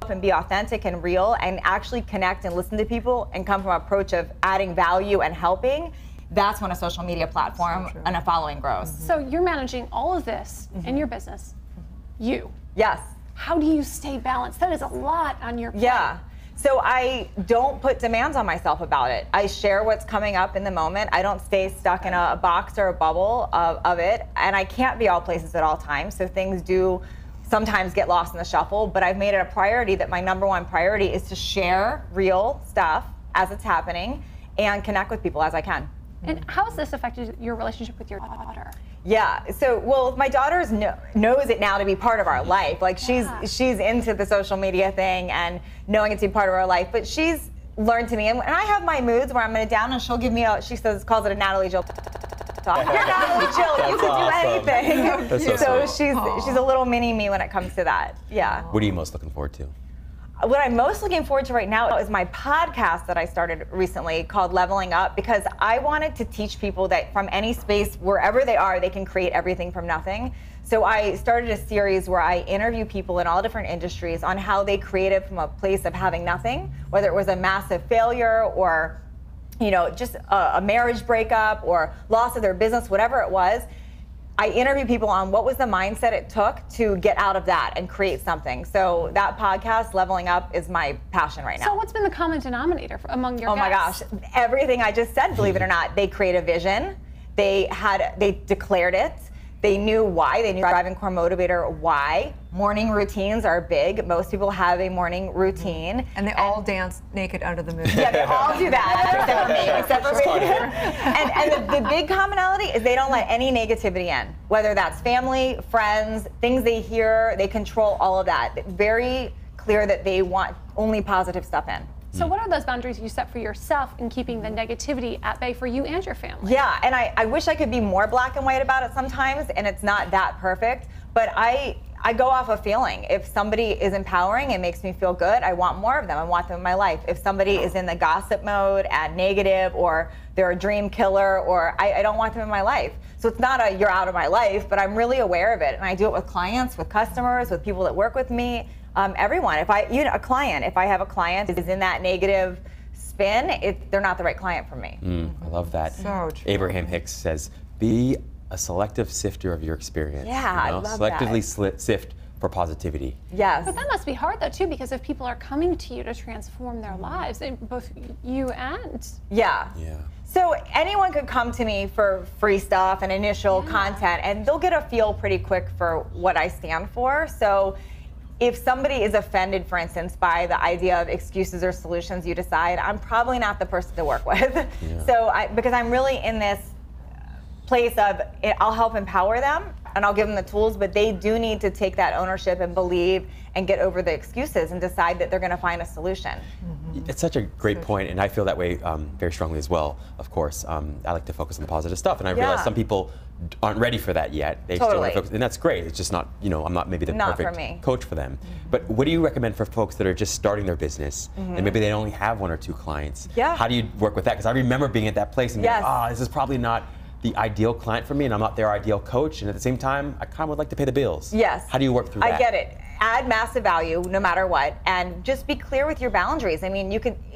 and be authentic and real and actually connect and listen to people and come from an approach of adding value and helping. That's when a social media platform and a following grows. So you're managing all of this in your business. You. Yes. How do you stay balanced? That is a lot on your plate. Yeah. So I don't put demands on myself about it. I share what's coming up in the moment. I don't stay stuck in a box or a bubble of it. And I can't be all places at all times. So things do sometimes get lost in the shuffle, but I've made it a priority that my #1 priority is to share real stuff as it's happening and connect with people as I can. And how has this affected your relationship with your daughter? Yeah, so, well, my daughter knows it now to be part of our life. Like, she's into the social media thing and knowing it to be part of our life, but she's learned to me, and I have my moods where I'm gonna down and she'll give me she calls it a Natalie Jill talk. You're Natalie Jill, you can do anything. That's So sweet. she's a little mini me when it comes to that, yeah. What are you most looking forward to? What I'm most looking forward to right now is my podcast that I started recently called Leveling Up, because I wanted to teach people that from any space, wherever they are, they can create everything from nothing. So I started a series where I interview people in all different industries on how they created from a place of having nothing, whether it was a massive failure or just a marriage breakup or loss of their business, whatever it was. I interview people on what was the mindset it took to get out of that and create something. So that podcast, Leveling Up, is my passion right now. So what's been the common denominator among your guests? Oh my gosh, everything I just said, believe it or not. They create a vision, they declared it, they knew why, they knew driving core motivator why. Morning routines are big. Most people have a morning routine. And they all dance naked under the moon. Yeah, they all do that, except for me. And the big commonality is they don't let any negativity in, whether that's family, friends, things they hear, they control all of that. Very clear that they want only positive stuff in. So what are those boundaries you set for yourself in keeping the negativity at bay for you and your family? Yeah, and I wish I could be more black and white about it sometimes, and it's not that perfect, but I go off a feeling. If somebody is empowering and makes me feel good, I want more of them. I want them in my life. If somebody is in the gossip mode and negative, or they're a dream killer, or I don't want them in my life. So it's not a you're out of my life, but I'm really aware of it. And I do it with clients, with customers, with people that work with me, everyone. If I have a client that is in that negative spin, they're not the right client for me. I love that. So true. Abraham Hicks says, be a selective sifter of your experience. Yeah, I love Selectively sift for positivity. Yes. But that must be hard though too, because if people are coming to you to transform their lives, both you and... Yeah. So anyone could come to me for free stuff and initial content, and they'll get a feel pretty quick for what I stand for. So if somebody is offended, for instance, by the idea of excuses or solutions you decide, I'm probably not the person to work with. Yeah. So because I'm really in this place of I'll help empower them and I'll give them the tools, but they do need to take that ownership and believe and get over the excuses and decide that they're going to find a solution. It's such a great point, and I feel that way very strongly as well. Of course, I like to focus on the positive stuff, and I realize some people aren't ready for that yet. They still want to focus, and that's great. It's just not, I'm not maybe the perfect coach for them. But what do you recommend for folks that are just starting their business and maybe they only have 1 or 2 clients? Yeah. How do you work with that? Because I remember being at that place and going, this is probably not the ideal client for me, and I'm not their ideal coach, and at the same time, I kind of would like to pay the bills. Yes. How do you work through that? I get it. Add massive value no matter what, and just be clear with your boundaries. I mean,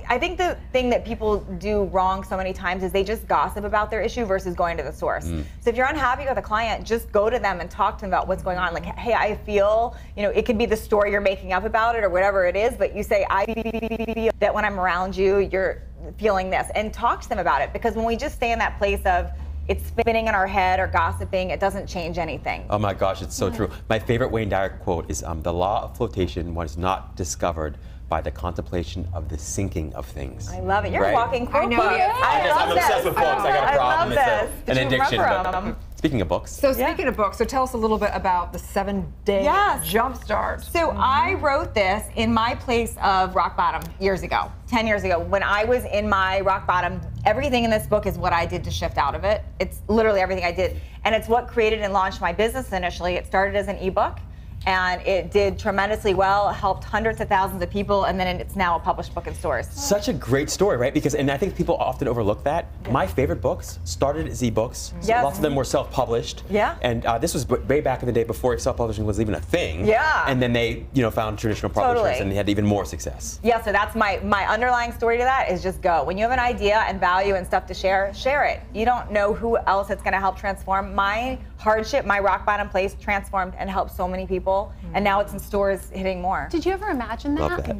I think the thing that people do wrong so many times is they just gossip about their issue versus going to the source. So if you're unhappy with a client, just go to them and talk to them about what's going on. Like, hey, I feel, it could be the story you're making up about it or whatever it is, but you say, I feel that when I'm around you, you're feeling this, and talk to them about it. Because when we just stay in that place of it's spinning in our head or gossiping, it doesn't change anything. Oh my gosh, it's so true. My favorite Wayne Dyer quote is, the law of flotation was not discovered by the contemplation of the sinking of things. I love it. You're a walking quote book. I'm obsessed with books. I got a problem. It's an addiction. But speaking of books. So speaking of books, so tell us a little bit about the 7-day jumpstart. So I wrote this in my place of rock bottom years ago, 10 years ago. When I was in my rock bottom, everything in this book is what I did to shift out of it. It's literally everything I did. And it's what created and launched my business initially. It started as an ebook, and it did tremendously well, helped hundreds of thousands of people, and then it's now a published book in stores. Such a great story, right? Because, and I think people often overlook that. My favorite books started as ebooks. So lots of them were self-published. Yeah. And this was way back in the day before self-publishing was even a thing. Yeah. And then they, found traditional publishers and they had even more success. Yeah, so that's my underlying story to that is just go. When you have an idea and value and stuff to share, share it. You don't know who else it's going to help transform. My hardship, my rock bottom place transformed and helped so many people, and now it's in stores hitting more. Did you ever imagine that? Love that.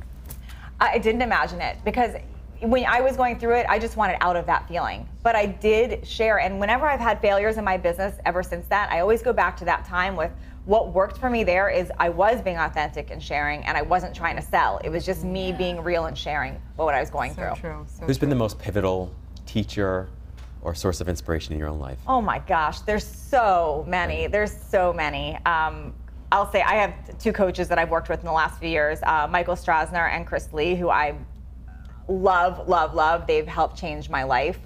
I didn't imagine it because when I was going through it, I just wanted out of that feeling. But I did share, and whenever I've had failures in my business ever since that, I always go back to that time with what worked for me there is I was being authentic and sharing, and I wasn't trying to sell. It was just me being real and sharing what I was going through. True. Who's been the most pivotal teacher or source of inspiration in your own life? Oh my gosh, there's so many. There's so many. I'll say I have two coaches that I've worked with in the last few years, Michael Strasner and Chris Lee, who I love, love, love. They've helped change my life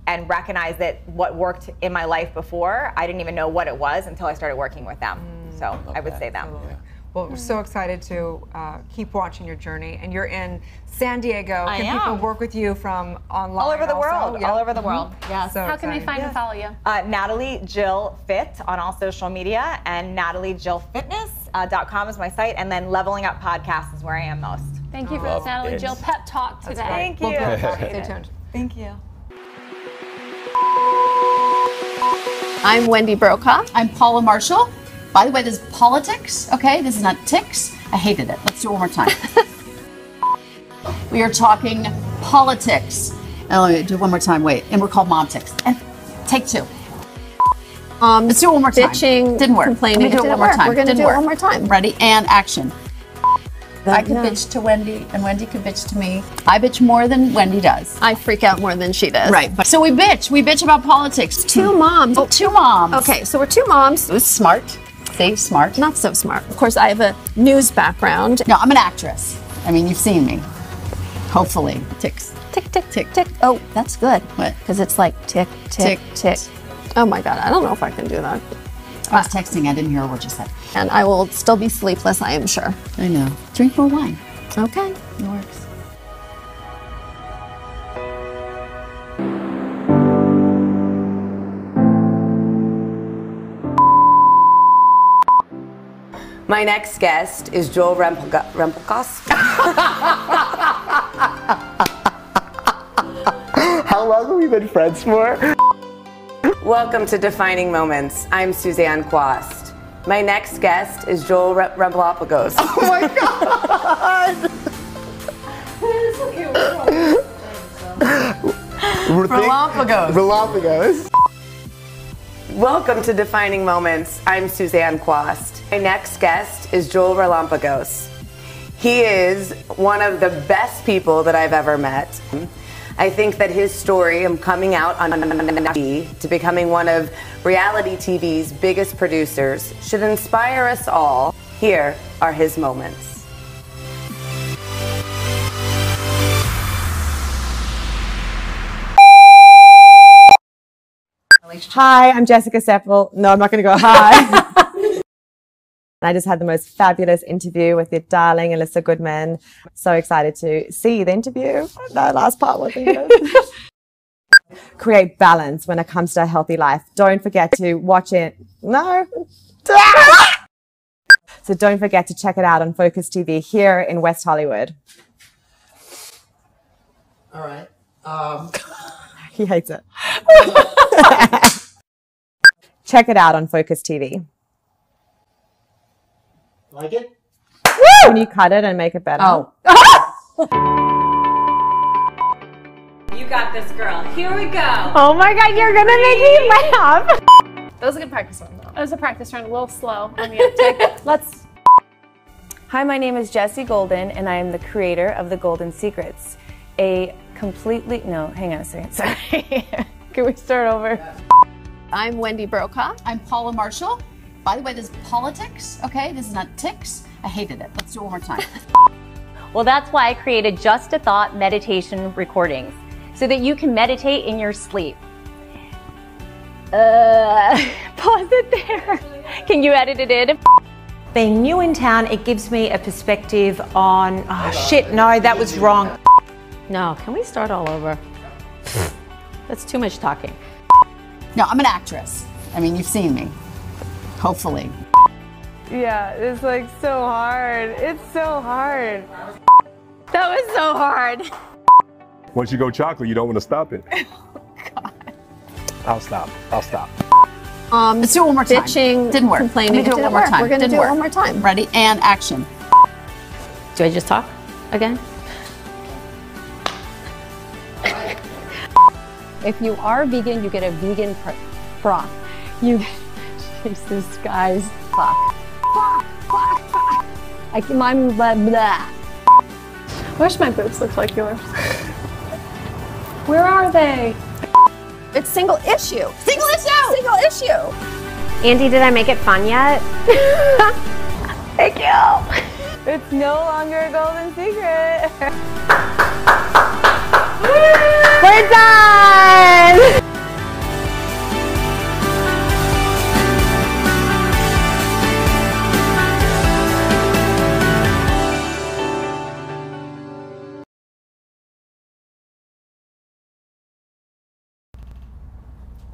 and recognize that what worked in my life before, I didn't even know what it was until I started working with them. So I would say them. Yeah. Well, we're so excited to keep watching your journey. And you're in San Diego. Can people work with you from online? All over the world. Yeah. All over the world. Yes. So How can they find and follow you? Natalie Jill Fit on all social media, and NatalieJillFitness.com is my site, and then Leveling Up Podcast is where I am most. Thank you for this Natalie Jill pep talk today. Thank you. Stay tuned. Thank you. I'm Wendy Brokaw. I'm Paula Marshall. By the way, this is politics, okay? This is not ticks. I hated it. Let's do it one more time. We are talking politics. Oh, let me do it one more time, wait. And we're called monetize. And take two. Let's do it one more time. Bitching, Didn't work. complaining. Let me do it one more time. We're going to do it one more time. Ready? And action. I could bitch to Wendy, and Wendy could bitch to me. I bitch more than Wendy does. I freak out more than she does. Right. So we bitch. We bitch about politics. Two moms. Oh, two moms. Okay, so we're two moms. It was smart. See, smart. Not so smart. Of course, I have a news background. No, I'm an actress. I mean, you've seen me. Hopefully. Ticks. Tick, tick, tick, tick. Oh, that's good. What? Because it's like tick, tick, tick. Oh my God, I don't know if I can do that. I was texting. I didn't hear a word you said. And I will still be sleepless, I am sure. I know. Drink more wine. Okay. It works. My next guest is Joel Rempelkos. How long have we been friends for? Welcome to Defining Moments. I'm Suzanne Quast. My next guest is Joel Rempelkos. Oh my God! Relapagos. Welcome to Defining Moments. I'm Suzanne Quast. My next guest is Joel Relampagos. He is one of the best people that I've ever met. I think that his story of coming out on TV to becoming one of reality TV's biggest producers should inspire us all. Here are his moments. Hi, I'm Jessica Seppel. No, I'm not going to go hi. I just had the most fabulous interview with your darling Alyssa Goodman. So excited to see the interview. That last part wasn't good. Create balance when it comes to a healthy life. Don't forget to watch it. No. So don't forget to check it out on Focus TV here in West Hollywood. All right. He hates it. Check it out on Focus TV. Like it? Can you cut it and make it better? Oh. You got this, girl. Here we go. Oh my God, you're gonna make me laugh. That was a good practice run, though. That was a practice run, a little slow on the uptick. Let's. Hi, my name is Jessie Golden, and I am the creator of The Golden Secrets. Hang on a second, sorry. Can we start over? I'm Wendy Brokaw. I'm Paula Marshall. By the way, this is politics, okay? This is not ticks. I hated it. Let's do it one more time. Well, that's why I created Just a Thought meditation recordings, so that you can meditate in your sleep. Pause it there. Can you edit it in? Being new in town, it gives me a perspective on, oh shit, no, that was wrong. No, can we start all over? That's too much talking. No, I'm an actress. I mean, you've seen me. Hopefully. Yeah, it's like so hard. It's so hard. That was so hard. Once you go chocolate, you don't want to stop it. I'll stop. Let's do it one more time. Bitching, Didn't work. complaining. Let me do it one more time. We're going to Didn't do work. it one more time. Ready? And action. Do I just talk again? If you are vegan, you get a vegan broth. You Jesus, guys. Fuck. I'm blah, blah. I wish my boobs looked like yours. Where are they? It's single issue. Single issue! Single issue! Andy, did I make it fun yet? Thank you! It's no longer a golden secret. We're done!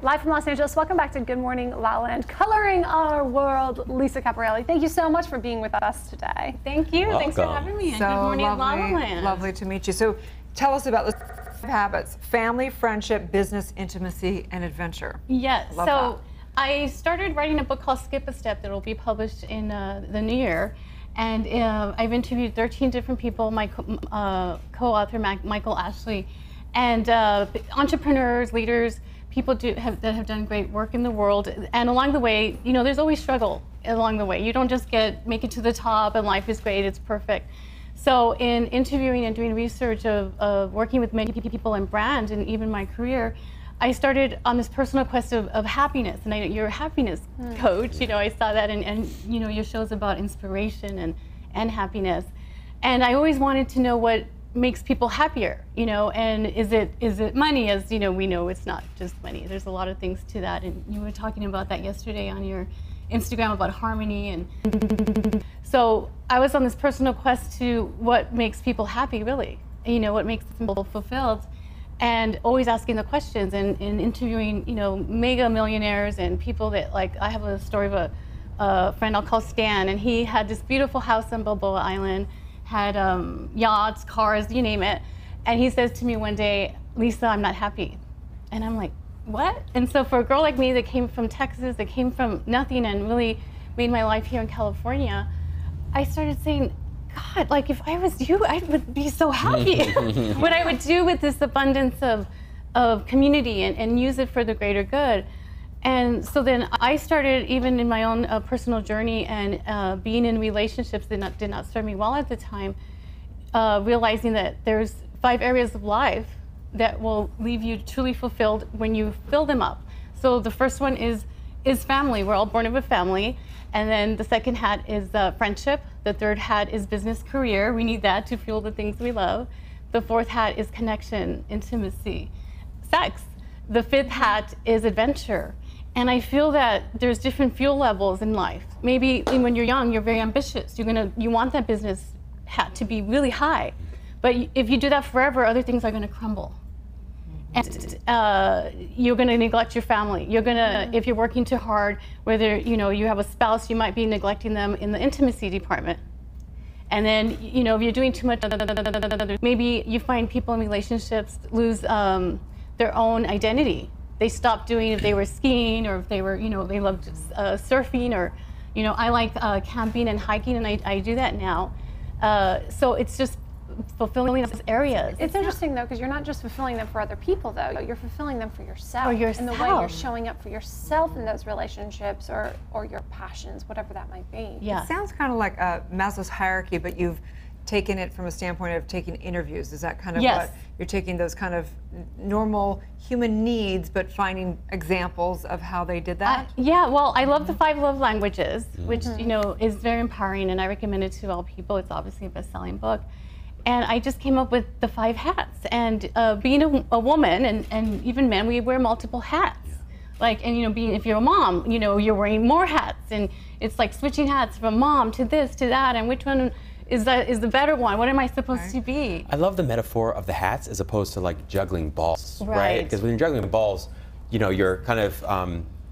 Live from Los Angeles, welcome back to Good Morning LALALAND, coloring our world. Lisa Caporelli, thank you so much for being with us today. Thank you. Thanks for having me. And So Good Morning lovely, LALALAND. lovely to meet you. So tell us about the 5 habits: family, friendship, business, intimacy, and adventure. Yes. Love So I started writing a book called Skip a Step that will be published in the new year. And I've interviewed 13 different people, my co-author Michael Ashley, and entrepreneurs, leaders, people that have done great work in the world. And along the way, you know, there's always struggle along the way. You don't just make it to the top and life is great, it's perfect. So in interviewing and doing research of working with many people in brand and even my career, I started on this personal quest of happiness. And you're a happiness coach, you know, I saw that, and you know, your show's about inspiration and happiness. And I always wanted to know what makes people happier, you know, and is it money? As you know, we know it's not just money. There's a lot of things to that, and you were talking about that yesterday on your Instagram about harmony. And so I was on this personal quest to what makes people happy, really, you know, what makes people fulfilled, and always asking the questions and interviewing, you know, mega millionaires and people that, like, I have a story of a friend I'll call Stan, and he had this beautiful house on Balboa Island, had yachts, cars, you name it. And he says to me one day, Lisa, I'm not happy. And I'm like, what? And so for a girl like me that came from Texas, that came from nothing and really made my life here in California, I started saying, God, like if I was you, I would be so happy. What I would do with this abundance of community and use it for the greater good. And so then I started, even in my own personal journey and being in relationships that did not serve me well at the time, realizing that there's 5 areas of life that will leave you truly fulfilled when you fill them up. So the first one is family. We're all born of a family. And then the second hat is friendship. The third hat is business, career. We need that to fuel the things we love. The fourth hat is connection, intimacy, sex. The 5th hat is adventure. And I feel that there's different fuel levels in life. Maybe when you're young, you're very ambitious. You want that business hat to be really high. But if you do that forever, other things are going to crumble. And you're going to neglect your family. You're going to, if you're working too hard, whether you have a spouse, you might be neglecting them in the intimacy department. And then if you're doing too much, maybe you find people in relationships lose their own identity. They stopped doing if they were skiing, or if they were, they loved surfing, or, I like camping and hiking, and I do that now. So it's just fulfilling those areas. It's interesting though, because you're not just fulfilling them for other people though, you're fulfilling them for yourself. For yourself. And the way you're showing up for yourself in those relationships or your passions, whatever that might be. Yeah. It sounds kind of like a Maslow's hierarchy, but you've taken it from a standpoint of taking interviews. Is that kind of what you're taking, those kind of normal human needs, but finding examples of how they did that? Yeah, well, I love the 5 love languages, which is very empowering, and I recommend it to all people. It's obviously a best-selling book. And I just came up with the 5 hats. And being a woman, and even men, we wear multiple hats. Like, and if you're a mom, you're wearing more hats, and it's like switching hats from mom to this to that, and which one is the better one? What am I supposed to be? I love the metaphor of the hats as opposed to like juggling balls, right? Because when you're juggling balls, you're kind of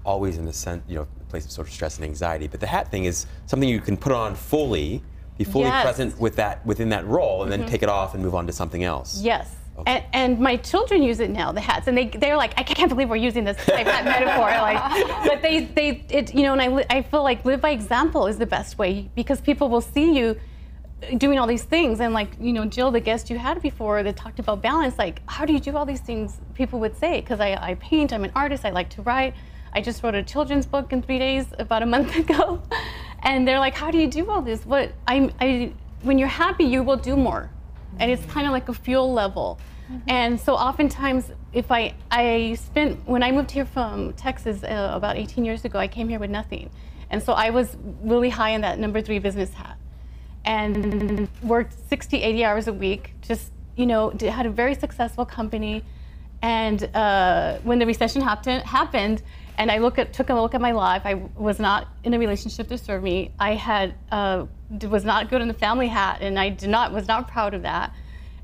always in the place of sort of stress and anxiety. But the hat thing is something you can put on fully, be fully present with within that role, and then take it off and move on to something else. Yes. Okay. And my children use it now, the hats, and they're like, I can't believe we're using this type of metaphor. But and I feel like live by example is the best way, because people will see you doing all these things, and like, you know, Jill, the guest you had before that talked about balance, like, how do you do all these things? People would say, because I paint, I'm an artist, I like to write. I just wrote a children's book in 3 days about a month ago. And they're like, how do you do all this? When you're happy, you will do more. And it's kind of like a fuel level. And so oftentimes, when I moved here from Texas about 18 years ago, I came here with nothing. And so I was really high in that number 3 business hat. And worked 60, 80 hours a week, just, you know, had a very successful company. And when the recession happened, and I took a look at my life, I was not in a relationship that served me. I was not good in the family hat, and was not proud of that.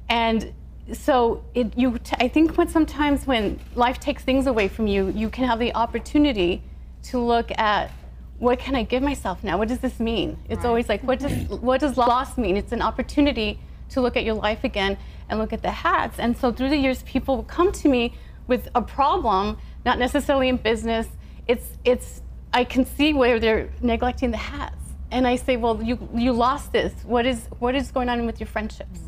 And so I think sometimes when life takes things away from you, you can have the opportunity to look at, what can I give myself now? What does this mean? It's always like, what does loss mean? It's an opportunity to look at your life again and look at the hats. And so through the years, people will come to me with a problem, not necessarily in business. I can see where they're neglecting the hats. And I say, well, you lost this. What is going on with your friendships?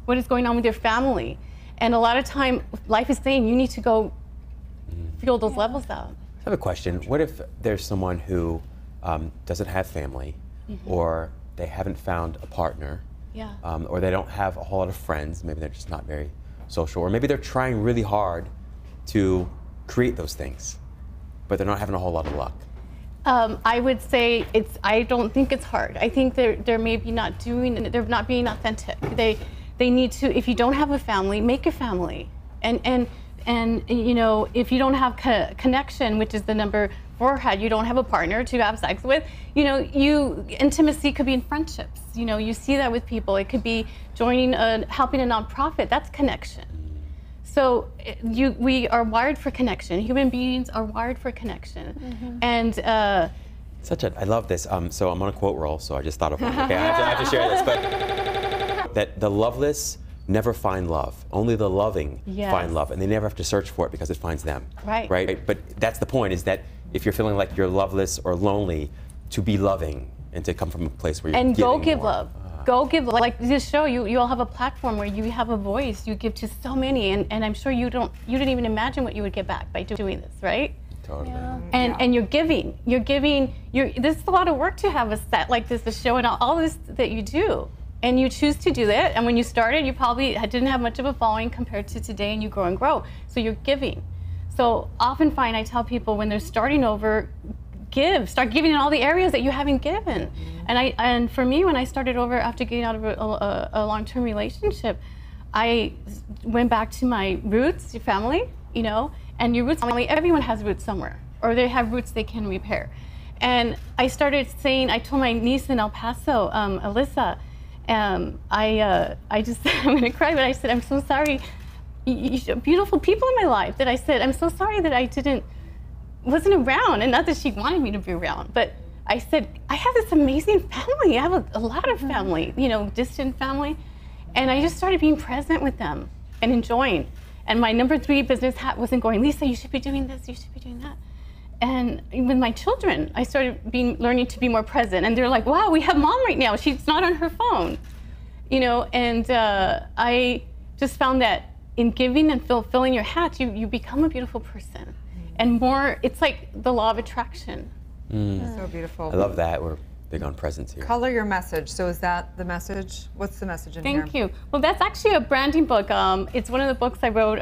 What is going on with your family? And a lot of time, life is saying you need to go feel those levels out. I have a question. What if there's someone who doesn't have family, or they haven't found a partner, or they don't have a whole lot of friends, maybe they're just not very social, or maybe they're trying really hard to create those things, but they're not having a whole lot of luck? I would say I don't think it's hard. I think they're maybe they're not being authentic. They need to, if you don't have a family, make a family. And you know, if you don't have connection, which is the number 4 hat, you don't have a partner to have sex with, you know, intimacy could be in friendships. You know, you see that with people. It could be helping a nonprofit. That's connection. So we are wired for connection. Human beings are wired for connection. And I love this. So I'm on a quote roll, so I just thought of one. Okay, I have to share this. But that the loveless never find love. Only the loving find love, and they never have to search for it because it finds them. Right. But that's the point, is that if you're feeling like you're loveless or lonely, to be loving and to come from a place where you're and giving go give more. love. Go give love. Like this show, you all have a platform where you have a voice. You give to so many, and I'm sure you didn't even imagine what you would get back by doing this, right? Totally. Yeah. And you're giving. This is a lot of work to have a set like this, the show, and all this that you do. And you choose to do that, and when you started, you probably didn't have much of a following compared to today, and you grow and grow. So you're giving. So often I tell people when they're starting over, start giving in all the areas that you haven't given. And for me, when I started over after getting out of a long-term relationship, I went back to my roots, your family, you know, and your roots family, everyone has roots somewhere, or they have roots they can repair. And I started saying, I told my niece in El Paso, Alyssa, I just, I'm gonna cry, but I said, I'm so sorry. Beautiful people in my life that I said, I'm so sorry that I wasn't around, and not that she wanted me to be around, but I said, I have this amazing family. I have a lot of family, you know, distant family. And I just started being present with them and enjoying. And my number 3 business hat wasn't going, Lisa, you should be doing this, you should be doing that. And with my children, I started learning to be more present. And they're like, wow, we have mom right now. She's not on her phone. You know, and I just found that in giving and filling your hats, you become a beautiful person. And more, it's like the law of attraction. So beautiful. I love that. We're big on presence here. Color your message. So is that the message? What's the message in here? Thank you. Well, that's actually a branding book. It's one of the books I wrote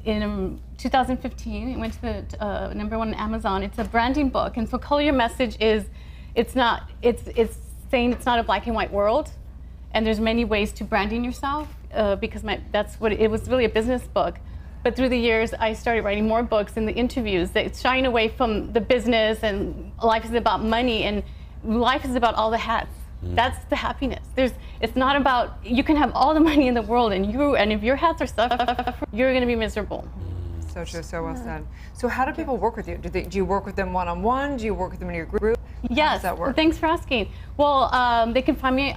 in 2015. It went to the #1 on Amazon. It's a branding book. And so color your message is, it's saying it's not a black and white world. And there's many ways to branding yourself because it was really a business book. But through the years, I started writing more books and the interviews that shying away from the business, and life is about money, and life is about all the hats. That's the happiness. It's not about, you can have all the money in the world, and if your hats are stuff, you're going to be miserable. So true, so well said. So how do people work with you? Do you work with them one-on-one? Do you work with them in your group? Yes. How does that work? Thanks for asking. Well, they can find me